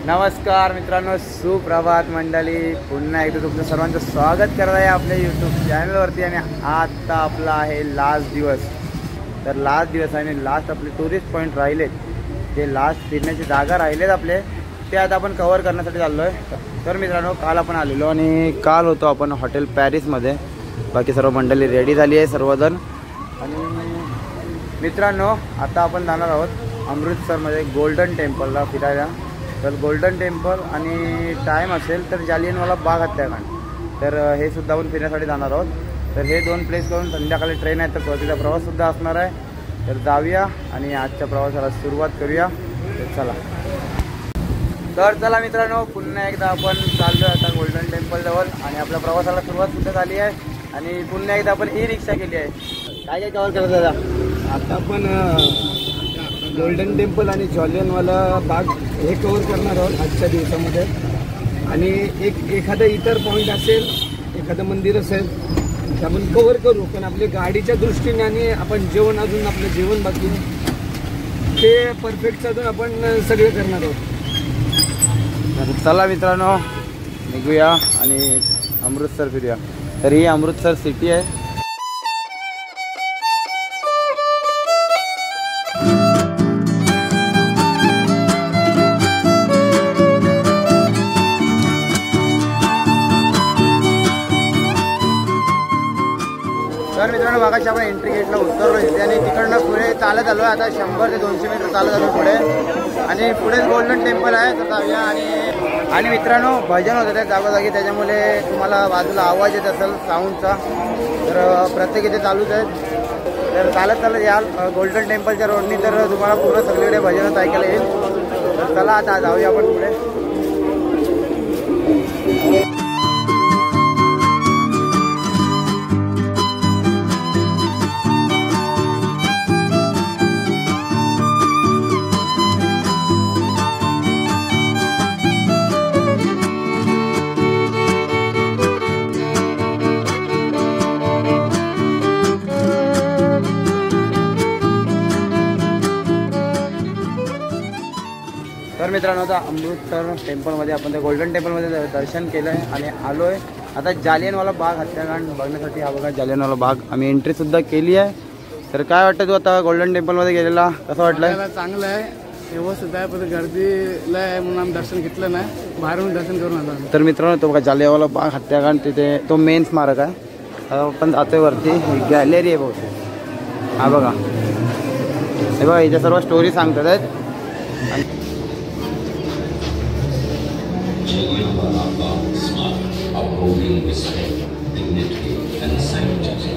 नमस्कार मित्रांनो, सुप्रभात मंडळी. पुन्हा एकदा तुमचं सर्वांचं स्वागत करत आहे आपल्या यूट्यूब चॅनलवरती. आणि आता आपला आहे लास्ट दिवस. तर लास्ट दिवस आणि लास्ट आपले टुरिस्ट पॉईंट राहिलेत, जे लास्ट फिरण्याची जागा राहिलेत आपले, ते आता आपण कव्हर करण्यासाठी चाललो आहे. तर मित्रांनो, काल आपण आलेलो आणि काल होतो आपण हॉटेल पॅरिसमध्ये. बाकी सर्व मंडळी रेडी झाली आहे सर्वजण. आणि मित्रांनो, आता आपण जाणार आहोत अमृतसरमध्ये गोल्डन टेम्पलला फिरायला. तर गोल्डन टेम्पल आणि टाईम असेल तर जालियनवाला बाग हत्याकांड, तर हे सुद्धा आपण फिरण्यासाठी जाणार आहोत. तर हे दोन प्लेस करून संध्याकाळी ट्रेन आहे, तर परतीचा प्रवाससुद्धा असणार आहे. तर जाऊया आणि आजच्या प्रवासाला सुरुवात करूया. तर चला मित्रांनो, पुन्हा एकदा आपण चाललो आहे आता गोल्डन टेम्पल जवळ आणि आपल्या प्रवासाला सुरुवातसुद्धा झाली आहे. आणि पुन्हा एकदा आपण ई रिक्षा केली आहे. काय काय कव्हर करत दादा? आता आपण गोल्डन टेम्पल आणि जालियनवाला बाग हे कव्हर करणार आहोत आजच्या दिवसामध्ये. आणि एखादं इतर पॉईंट असेल, एखादं मंदिर असेल ते आपण कव्हर करू. पण आपल्या गाडीच्या दृष्टीने आणि आपण आपलं जेवण बाकी ते परफेक्ट साधून आपण सगळे करणार आहोत. तर चला मित्रांनो, निघूया आणि अमृतसर फिरूया. तर ही अमृतसर सिटी आहे. तर मित्रांनो, बघायची आपण एंट्री गेटला उतरलो इथे आणि तिकडनं पुढे चालत आलो आहे. आता 100 ते 200 मीटर चालत आलो पुढे. आणि पुढेच गोल्डन टेम्पल आहे, तर जाऊया. आणि मित्रांनो, भजन होतं त्या जागोजागी, त्याच्यामुळे तुम्हाला बाजूला आवाज येत असेल साऊंडचा. तर प्रत्येक इथे चालूच आहेत. तर चालत याल गोल्डन टेम्पलच्या रोडनी, तर तुम्हाला पूर्ण सगळीकडे भजनच ऐकायला येईल. तर चला आता जाऊया आपण पुढे. तर मित्रांनो, आता अमृतसर टेम्पलमध्ये आपण त्या गोल्डन टेम्पलमध्ये दर्शन केलं आहे आणि आलो आहे आता जालियनवाला बाग हत्याकांड बघण्यासाठी. हा बघा जालियनवाला बाग, आम्ही एंट्रीसुद्धा केली आहे. तर काय वाटतं तू आता गोल्डन टेम्पलमध्ये गेलेला, कसं वाटलं? चांगलं आहे, व्यवस्थित आहे, पण गर्दीला आहे म्हणून आम्ही दर्शन घेतलं नाही, बाहेरून दर्शन करून आलो. तर मित्रांनो, तो बघा जालियनवाला बाग हत्याकांड, तिथे तो मेन स्मारक आहे. आपण जातोय वरती, गॅलरी आहे बहुत. हा बघा, हे बघा, इथे सर्व स्टोरी सांगतात आहेत. Upholding respect, dignity, and sanctity.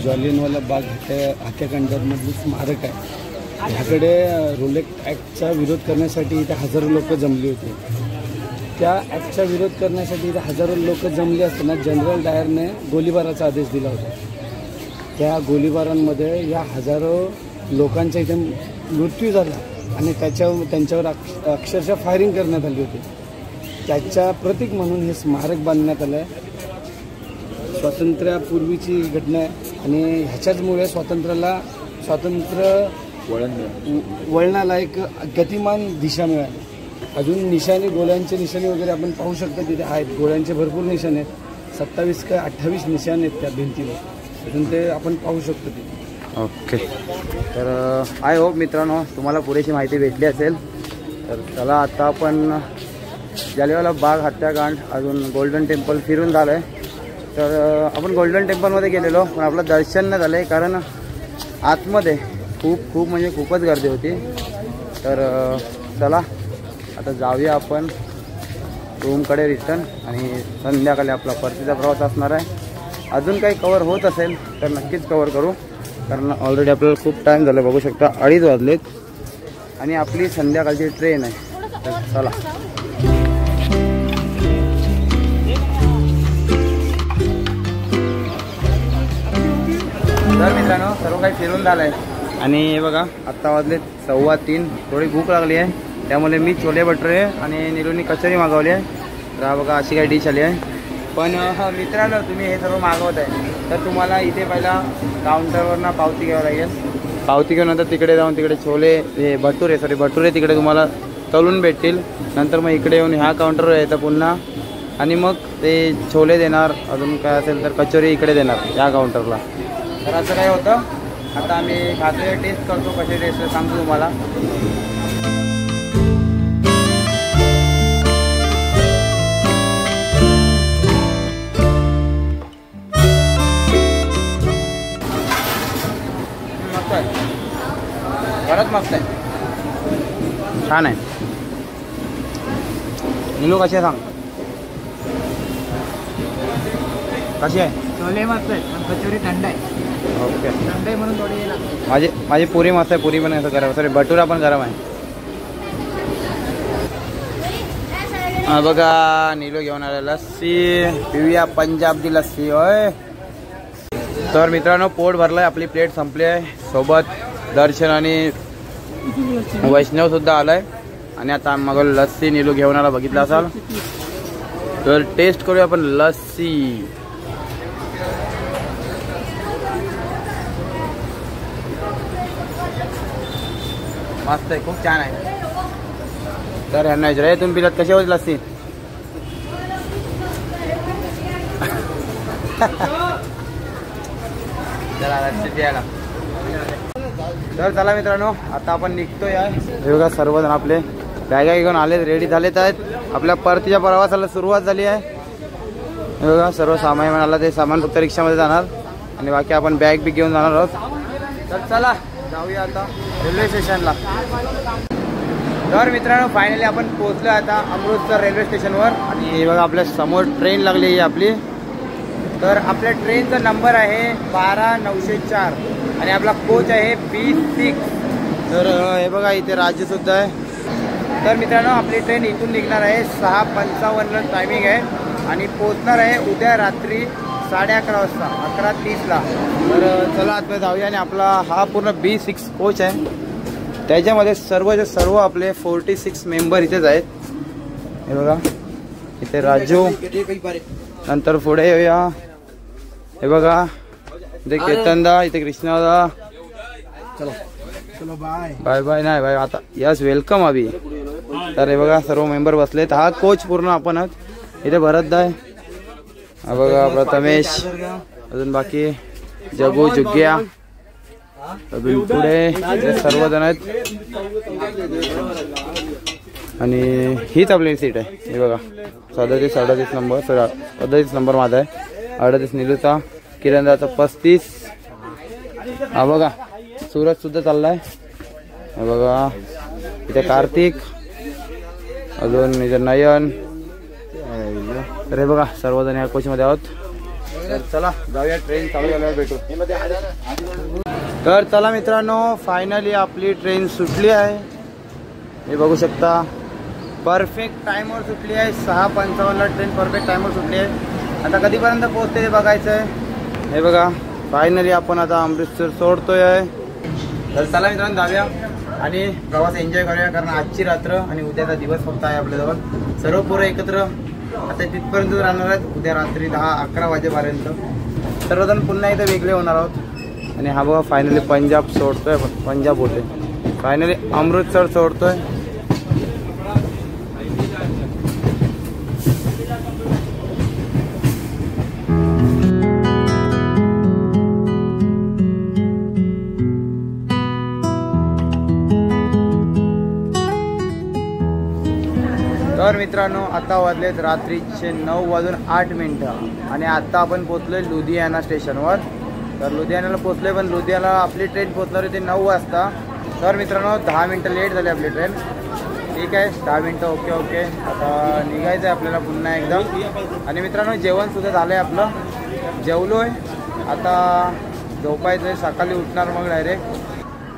Jallianwala Bagh हत्याकांडामधलं स्मारक आहे. ह्याकडे रोलेक्स ॲक्टचा विरोध करण्यासाठी इथे हजारो लोक जमली होती. त्या ॲक्टचा विरोध करण्यासाठी इथे हजारो लोक जमले असताना जनरल डायरने गोळीबाराचा आदेश दिला होता. त्या गोळीबारांमध्ये या हजारो लोकांचा इथे मृत्यू झाला आणि त्यांच्यावर अक्षरशः फायरिंग करण्यात आली होती. त्याच्या प्रतीक म्हणून हे स्मारक बांधण्यात आलं आहे. स्वातंत्र्यापूर्वीची घटना आहे आणि ह्याच्याचमुळे स्वातंत्र्य वळणाला एक गतिमान दिशा मिळाली. अजून निशाणे, गोळ्यांचे निशाणे वगैरे आपण पाहू शकतो तिथे आहेत. गोळ्यांचे भरपूर निशाणे आहेत, 27 का 28 निशाणे आहेत त्या भिंतीवर, अजून ते आपण पाहू शकतो तिथे. ओके, तर आय होप मित्रांनो तुम्हाला पुरेशी माहिती भेटली असेल. तर चला आता आपण जालियनवाला बाग हत्याकांड अजून गोल्डन टेम्पल फिरून झालं आहे. तर आपण गोल्डन टेम्पलमध्ये गेलेलो, पण आपलं दर्शन नाही झालं आहे, कारण आतमध्ये खूप म्हणजे खूपच गर्दी होती. तर चला आता जाऊया आपण रूमकडे रिटर्न आणि संध्याकाळी आपला परतीचा प्रवास असणार आहे. अजून काही कवर होत असेल तर नक्कीच कवर करू. कारण ऑलरेडी आपल्याला खूप टाईम झाला, बघू शकता 2:30 वाजलेत आणि आपली संध्याकाळची ट्रेन आहे. तर चला तर मित्रांनो सर्व काही फिरून झालं आहे आणि हे बघा आत्ता वाजले 2:15. थोडी भूक लागली आहे त्यामुळे मी छोले भटुरे आणि निलूनी कचोरी मागवली आहे. तर हा बघा अशी काही डिश आली आहे. पण मित्रांनो तुम्ही हे सर्व मागवत आहे तर तुम्हाला इथे पहिला काउंटरवरनं पावती घ्यावं लागेल. पावती घेऊन तिकडे जाऊन तिकडे छोले हे भटुरे तिकडे तुम्हाला तळून भेटतील. नंतर मग इकडे येऊन ह्या काउंटरवर यायचं पुन्हा आणि मग ते छोले देणार, अजून काय असेल तर कचोरी इकडे देणार या काउंटरला. तर असं काय होतं. आता आम्ही खातोय, टेस्ट करतो, कशी टेस्ट सांगतो तुम्हाला. मस्त आहे, खरंच मस्त आहे, छान आहे. निलू कशी आहे सांग, कशी आहे? छोले मस्त आहे, कचोरी थंड आहे. ओके, थंड आहे म्हणून थोडी माझी पुरी मस्त आहे. पुरी पण असं गरम, सॉरी भटुरा पण गरम आहे. हा बघा निलू घेऊन आलेला लस्सी, पिऊया पंजाबची लस्सी. होय तर मित्रांनो पोट भरलंय, आपली प्लेट संपली आहे. सोबत दर्शन आणि वैष्णव सुद्धा आलाय आणि आता मग लस्सी निलू घेऊन आला, बघितलं असाल. तर टेस्ट करूया आपण लस्सी. मस्त आहे, खूप छान आहे. तर ह्यांना विचार तुम्ही पिलात कशी होती लस्सी? चला लस्सी प्यायला. तर चला मित्रांनो आता आपण निघतोय. हे बघा सर्वजण आपले बॅगा घेऊन आले, रेडी झालेत आहेत. आपल्या परतीच्या प्रवासाला सुरुवात झाली आहे. हे बघा सर्व सामान म्हणाला, ते सामान फक्त रिक्षामध्ये जाणार आणि बाकी आपण बॅग बी घेऊन जाणार आहोत. तर चला जाऊया आता रेल्वे स्टेशनला. तर मित्रांनो फायनली आपण पोहोचलो आता अमृतसर रेल्वे स्टेशनवर आणि हे बघा आपल्या समोर ट्रेन लागली आहे आपली. तर आपल्या ट्रेनचा नंबर आहे 12904 आणि आपला कोच आहे B6. तर हे बघा इथे राज्यसुद्धा आहे. तर मित्रांनो आपली ट्रेन इथून निघणार आहे 6:55 टायमिंग आहे आणि पोहोचणार आहे उद्या रात्री 11:30 वाजता 11:30ला. तर चला आतमध्ये जाऊया. आणि आपला हा पूर्ण B6 कोच आहे, त्याच्यामध्ये सर्व आपले 46 मेंबर इथेच आहेत. हे बघा इथे राजू, नंतर पुढे येऊया हे बघा इथे केतनदा, इथे कृष्णादा. चलो चलो बाय बाय बाय नाही बाय आता यस वेलकम अभि. तर हे बघा सर्व मेंबर बसलेत. हा कोच पूर्ण आपण इथे भरतदा आहे. हा बघा प्रथमेश, अजून बाकी जगू, जुग्ग्या, अजून पुढे सर्वजण आहेत. आणि हीच आपली सीट आहे. हे बघा 37 नंबर, सर 38 नंबर माझा आहे, 38 निलूचा, किरणदाचा 35. हा बघा सूरज सुद्धा चाललाय. हे बघा इथे कार्तिक, अजून इथे नयन. तर हे बघा सर्वजण या कोचमध्ये आहोत. तर चला जाऊया, ट्रेन चालू झाल्यावर भेटू. तर चला मित्रांनो फायनली आपली ट्रेन सुटली आहे. हे बघू शकता परफेक्ट टाईमवर सुटली आहे. 6:55ला ट्रेन परफेक्ट टाईमवर सुटली आहे. आता कधीपर्यंत पोहोचते ते बघायचं आहे. हे बघा फायनली आपण आता अमृतसर सोडतोय आहे. तर चला मित्रांनो जाऊया आणि प्रवास एन्जॉय करूया, कारण आजची रात्र आणि उद्याचा दिवस फक्त आहे आपल्याजवळ. सर्व पोरं एकत्र आता तिथपर्यंत राहणार आहेत. उद्या रात्री 10-11 वाजेपर्यंत सर्वजण पुन्हा इथे वेगळे होणार आहोत. आणि हा बघा फायनली पंजाब सोडतोय, पंजाब होते फायनली अमृतसर सोडतोय. तर मित्रांनो आता वाजलेत रात्रीचे 9:08 आणि आता आपण पोचलोय लुधियाना स्टेशनवर. तर लुधियानाला पोचलोय, पण लुधियानाला आपली ट्रेन पोचणार होती 9 वाजता. तर मित्रांनो 10 मिनटं लेट झाली आपली ट्रेन. ठीक आहे 10 मिनटं ओके ओके. आता निघायचं आहे आपल्याला पुन्हा एकदा. आणि मित्रांनो जेवणसुद्धा झालं आहे आपलं, जेवलो आहे. आता झोपायचं आहे, सकाळी उठणार मग डायरेक्ट.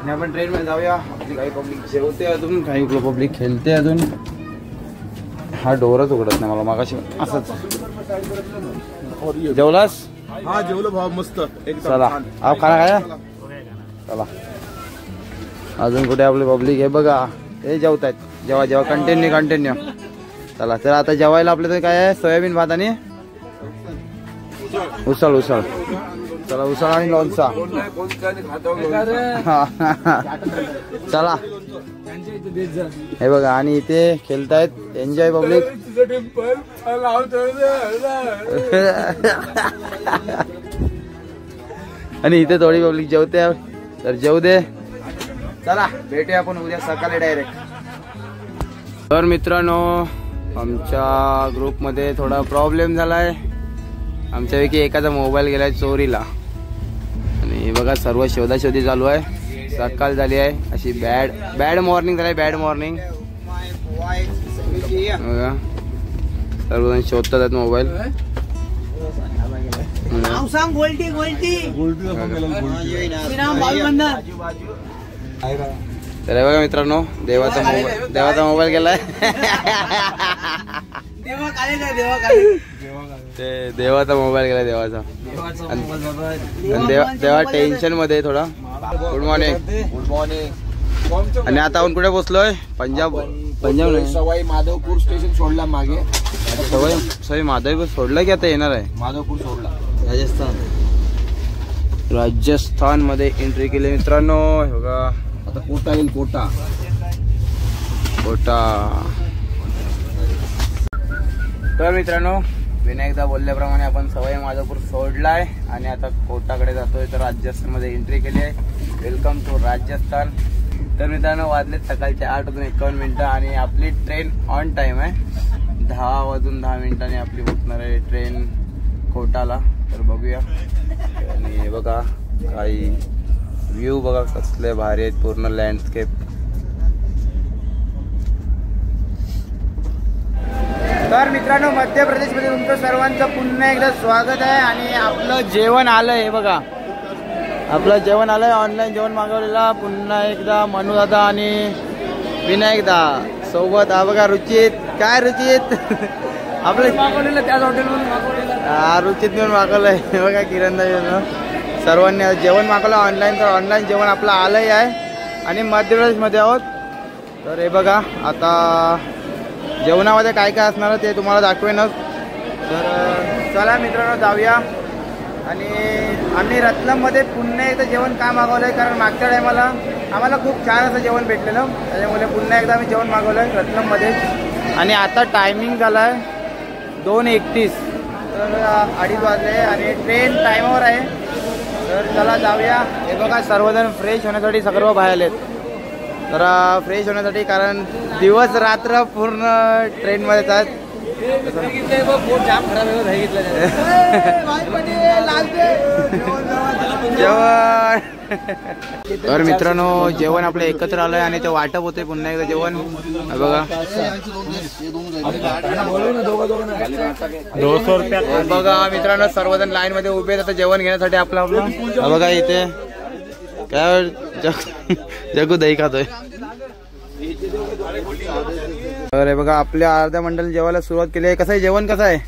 आणि आपण ट्रेनमध्ये जाऊया. आपली काही पब्लिक जेवते अजून, काही पब्लिक खेळते अजून. हा डोरच उघडत नाही मला मागाशी असंच. जेवलास? हा जेवलो भाव मस्त. चला आप खाना खाया. चला अजून कुठे आपली पब्लिक आहे बघा. हे जेवत आहेत. जेव्हा जेव्हा कंटिन्यू. चला तर आता जेवायला आपलं काय आहे, सोयाबीन भात आणि उसळ. चला उसळ आणि लोणचा. चला हे बघा. आणि इथे खेळतायत, एन्जॉय पब्लिक. आणि इथे थोडी पब्लिक जेवते, तर जेवू दे. चला भेटूया आपण उद्या सकाळी डायरेक्ट. तर मित्रांनो, आमच्या ग्रुपमध्ये थोडा प्रॉब्लेम झालाय. आमच्यापैकी एकाचा मोबाईल गेलाय चोरीला. आणि बघा सर्व शोधाशोधी चालू आहे. सकाळ झाली आहे, अशी बॅड मॉर्निंग झाली. बॅड मॉर्निंग बघा, सर्वजण शोधतात आहेत मोबाईल. तर बघा मित्रांनो, देवाचा मोबाईल गेलाय. देवाचा मोबाईल गेला देवाचा. देवा टेन्शन मध्ये थोडा. Good morning. आणि आता आपण कुठे पोहोचलोय? पंजाब सवाई माधवपूर स्टेशन सोडला मागे. सवाई माधवपूर सोडला की आता येणार आहे? माधवपूर सोडला. राजस्थान मध्ये एंट्री केली मित्रांनो. हे बघा आता कोटा येईल. कोटा. तर मित्रांनो, विनायकदा बोलल्याप्रमाणे आपण सवाई माधवपूर सोडलाय आणि आता कोटाकडे जातोय. तर राजस्थानमध्ये एंट्री केली आहे. Welcome to Rajasthan. तर मित्रांनो, वाजले सकाळचे 8:51 आणि आपली ट्रेन ऑन टाइम आहे. 10:10 आपली पोहोचणार आहे ट्रेन कोटाला. तर बघूया. आणि बघा काही व्ह्यू बघा कसले भारी आहेत, पूर्ण लँडस्केप. तर मित्रांनो, मध्य प्रदेशमध्ये तुमचं सर्वांचं पुन्हा एकदा स्वागत आहे. आणि आपलं जेवण आलंय. हे बघा आपलं जेवण आलंय. ऑनलाईन जेवण मागवलेला पुन्हा एकदा मनूदादा आणि विनायकदा सोबत. हा बघा रुचित. काय रुचित? आपलं मागवलेलं त्याच हॉटेलमधून मागवलेलं. हा रुचित घेऊन मागवलंय. हे बघा किरणदा सर्वांनी जेवण मागवलं ऑनलाईन. तर ऑनलाईन जेवण आपलं आलंय आहे. आणि मध्य प्रदेशमध्ये आहोत. तर हे बघा आता जेवणामध्ये काय काय असणार ते तुम्हाला दाखवेनच. तर चला मित्रांनो जाऊया. आणि आम्ही रत्लममध्ये पुन्हा एकदा जेवण का मागवलं आहे, कारण मागच्या टायमाला आम्हाला खूप छान असं जेवण भेटलेलं. त्याच्यामुळे पुन्हा एकदा आम्ही जेवण मागवलं आहे रत्लममध्ये. आणि आता टायमिंग झाला आहे 2:31. तर 2:30 वाजले आणि ट्रेन टायमावर आहे. तर चला जाऊया. हे बघा सर्वजण फ्रेश होण्यासाठी सर्व बाहेर आलेत. तर फ्रेश होण्यासाठी, कारण दिवस रात्र पूर्ण ट्रेनमध्येच आहेत. जेवण. तर मित्रांनो, जेवण आपलं एकत्र आलंय आणि ते वाटप होते पुन्हा एकदा जेवण. बघा बघा मित्रांनो, सर्वजण लाईन मध्ये उभे आहेत आता जेवण घेण्यासाठी. आपलं बघा इथे काय जगू दही खातोय. अरे बघा आपल्या अर्ध्या मंडळाने जेवायला सुरुवात केली आहे. कसं आहे जेवण? कसं आहे?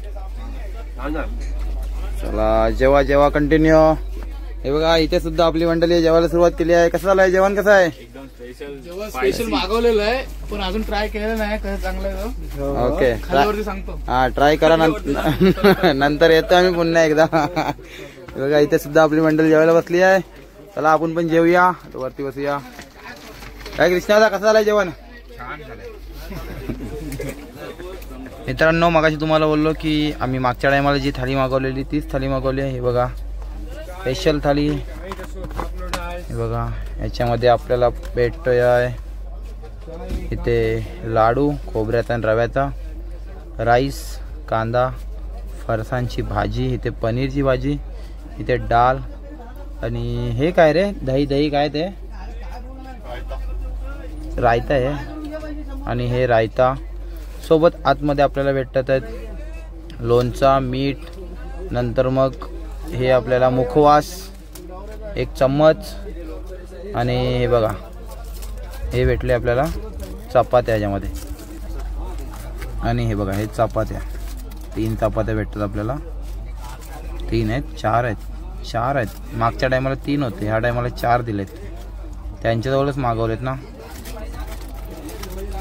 चला जेवा कंटिन्यू. हे बघा इथे सुद्धा आपली मंडळी जेवायला सुरुवात केली आहे. कसं झालंय जेवण? कसं आहे? स्पेशल मागवलेलं आहे पण अजून ट्राय केलेलं नाही. कसं चांगलं आहे ओके सांगतो. हा ट्राय करा. नंतर येतो आम्ही पुन्हा एकदा. बघा इथे सुद्धा आपली मंडळी जेवायला बसली आहे. चला आपण पण जेवूया, वरती बसूया. काय कृष्णादा कसं झालंय जेवण? मित्रांनो, मगाशी तुम्हाला बोललो की आम्ही मागच्या टायमाला जी थाळी मागवलेली तीच थाळी मागवली आहे. हे बघा स्पेशल थाळी. हे बघा याच्यामध्ये आपल्याला भेटतोय आहे इथे लाडू खोबऱ्याचा आणि रव्याचा, राईस, कांदा, फरसाणची भाजी, इथे पनीरची भाजी, इथे डाळ. आणि हे काय रे? दही काय ते? रायता आहे. आणि हे रायता सोबत आतमध्ये आपल्याला भेटतात आहेत लोणचा, मीठ. नंतर मग हे आपल्याला मुखवास एक चम्मच आणि हे बघा हे भेटले आपल्याला चपात्या याच्यामध्ये. आणि हे बघा हे चपात्या 3 चपात्या भेटतात आपल्याला. 3 आहेत 4 आहेत 4 आहेत. मागच्या टायमाला 3 होते, ह्या टायमाला 4 दिलेत. त्यांच्याजवळच मागवलेत ना.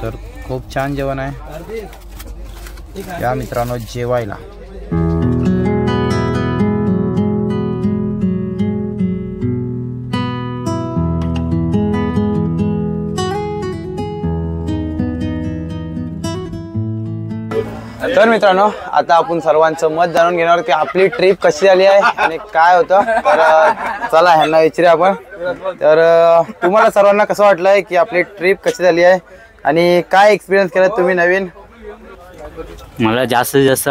तर खूप छान जेवण आहे. या मित्रांनो जेवायला. तर मित्रांनो आता आपण सर्वांचं मत जाणून घेणार की आपली ट्रिप कशी झाली आहे आणि काय होतं. तर चला ह्यांना विचारूया आपण. तर तुम्हाला सर्वांना कसं वाटलंय की आपली ट्रिप कशी झाली आहे आणि काय एक्सपिरियन्स केला तुम्ही नवीन? मला जास्तीत जास्त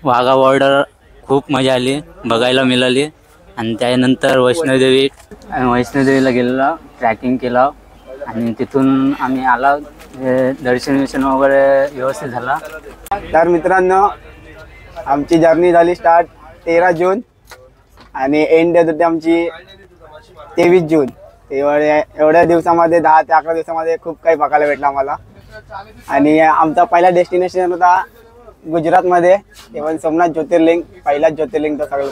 वाघा बॉर्डर खूप मजा आली, बघायला मिळाली. आणि त्यानंतर वैष्णोदेवीला गेलेला, ट्रॅकिंग केला आणि तिथून आम्ही आला. दर्शन वगैरे व्यवस्थित झाला. तर मित्रांनो आमची जर्नी झाली स्टार्ट 13 जून आणि एंड डेट होती आमची 23 जून. एवढ्या दिवसामध्ये 10 ते 11 दिवसामध्ये खूप काही बघायला भेटलं आम्हाला. आणि आमचा पहिला डेस्टिनेशन होता गुजरातमध्ये, इव्हन सोमनाथ ज्योतिर्लिंग, पहिलाच ज्योतिर्लिंग तर सगळं.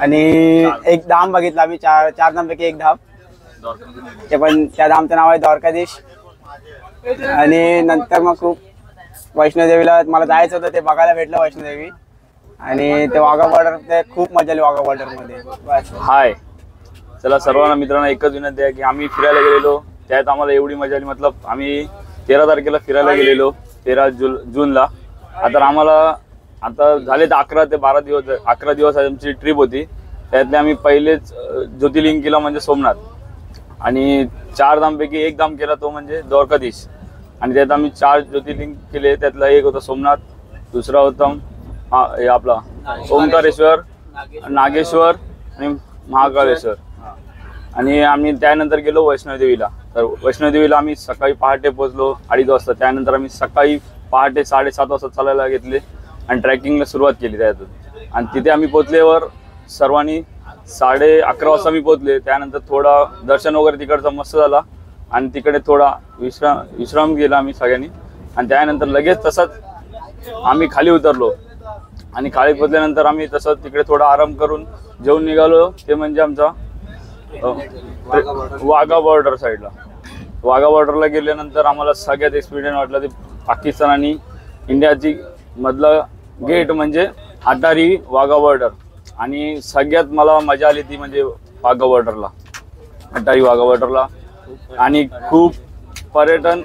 आणि एक धाम बघितला आम्ही, 4 धामपैकी एक धाम, ते पण त्या धामचं नाव आहे द्वारकाधीश. आणि नंतर मग खूप वैष्णोदेवीला मला जायचं होतं, ते बघायला भेटलं वैष्णोदेवी. आणि ते वाघा बॉर्डर, ते खूप मजा आली वाघा बॉर्डरमध्ये. हाय, चला सर्वांना मित्रांना एकच विनंती आहे की आम्ही फिरायला गेलेलो, त्यात आम्हाला एवढी मजा आली. मतलब आम्ही 13 तारखेला फिरायला गेलेलो, 13 जूनला. आता झाले 11 ते 11 दिवस आमची ट्रिप होती. त्यातले आम्ही पहिलेच ज्योतिर्लिंग केला म्हणजे सोमनाथ. आणि 4 धामपैकी एक धाम केला तो म्हणजे द्वारकाधीश. आणि त्यात आम्ही 4 ज्योतिर्लिंग केले. त्यातला एक होता सोमनाथ, दुसरा होता आपला ओंकारेश्वर, नागेश्वर आणि महाकालेश्वर. आणि आम्ही त्यानंतर गेलो वैष्णोदेवीला. तर वैष्णोदेवीला आम्ही सकाळी पहाटे पोहोचलो 2:30 वाजता. त्यानंतर आम्ही सकाळी पहाटे 7:30 वाजता चालायला घेतले आणि ट्रॅकिंगला सुरुवात केली त्यातून. आणि तिथे आम्ही पोहोचल्यावर सर्वांनी 11:30 वाजता मी पोहोचले. त्यानंतर थोडा दर्शन वगैरे तिकडचा मस्त झाला आणि तिकडे थोडा विश्राम गेला आम्ही सगळ्यांनी. आणि त्यानंतर लगेच तसंच आम्ही खाली उतरलो. आणि खाली पोहोचल्यानंतर आम्ही तसंच तिकडे थोडा आराम करून जेवून निघालो. ते म्हणजे आमचा वाघा बॉर्डर साईडला. वाघा बॉर्डरला गेल्यानंतर आम्हाला सगळ्यात एक्सपिरियन्स वाटला ते पाकिस्तान आणि इंडियाची मधला गेट म्हणजे अटारी वाघा बॉर्डर. आणि सगळ्यात मला मजा आली ती म्हणजे वाघा बॉर्डरला, अटारी वाघा बॉर्डरला. आणि खूप पर्यटन,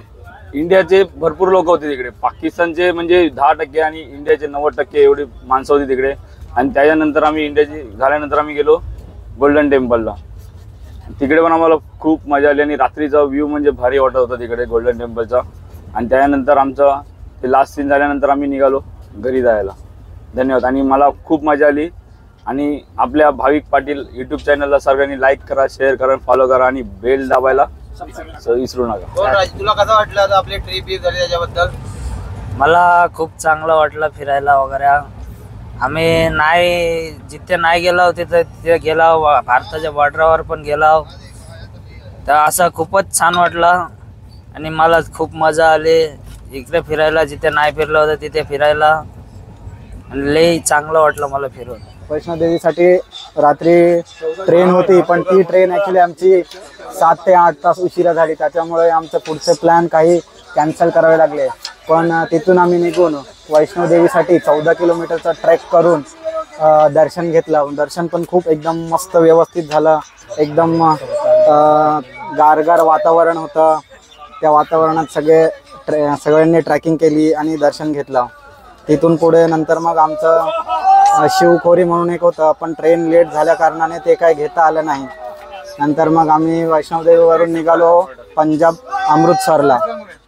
इंडियाचे भरपूर लोक होते तिकडे. पाकिस्तानचे म्हणजे 10% आणि इंडियाचे 90% एवढी माणसं होती तिकडे. आणि त्याच्यानंतर आम्ही इंडियाची झाल्यानंतर आम्ही गेलो गोल्डन टेम्पलला. तिकडे पण आम्हाला खूप मजा आली आणि रात्रीचा व्ह्यू म्हणजे भारी वाटत होता तिकडे गोल्डन टेम्पलचा. आणि त्यानंतर आमचा ते लास्ट सीन झाल्यानंतर आम्ही निघालो घरी जायला. धन्यवाद. आणि मला खूप मजा आली. आणि आपल्या भाविक पाटील यूट्यूब चॅनलला सर्वांनी लाईक करा, शेअर करा, फॉलो करा आणि बेल दाबायला विसरू नका. तुला कसं वाटलं आपली ट्रिप झाली त्याच्याबद्दल? मला खूप चांगलं वाटलं फिरायला वगैरे. आम्ही जिथे नाही गेलो तिथे गेलो, भारताच्या बॉर्डरवर पण गेलो. तर असं खूपच छान वाटलं आणि मला खूप मजा आली इकडे फिरायला. जिथे नाही फिरलं होतं तिथे फिरायला लई चांगलं वाटलं मला फिरून. वैष्णोदेवीसाठी रात्री ट्रेन होती, पण ती ट्रेन ॲक्च्युली आमची 7 ते 8 तास उशिरा झाली. त्याच्यामुळे आमचं पुढचे प्लॅन काही कॅन्सल करावे लागले. पण तिथून आम्ही निघून वैष्णोदेवीसाठी 14 किलोमीटरचा ट्रेक करून दर्शन घेतलं. दर्शन पण खूप एकदम मस्त व्यवस्थित झालं. एकदम गारगार वातावरण होतं. त्या वातावरणात सगळ्यांनी ट्रॅकिंग केली आणि दर्शन घेतलं. तिथून पुढे नंतर मग आमचं शिवखोरी म्हणून एक होतं, पण ट्रेन लेट झाल्या कारणाने ते काय घेता आलं नाही. नंतर मग आम्ही वैष्णोदेवीवरून निघालो पंजाब अमृतसरला.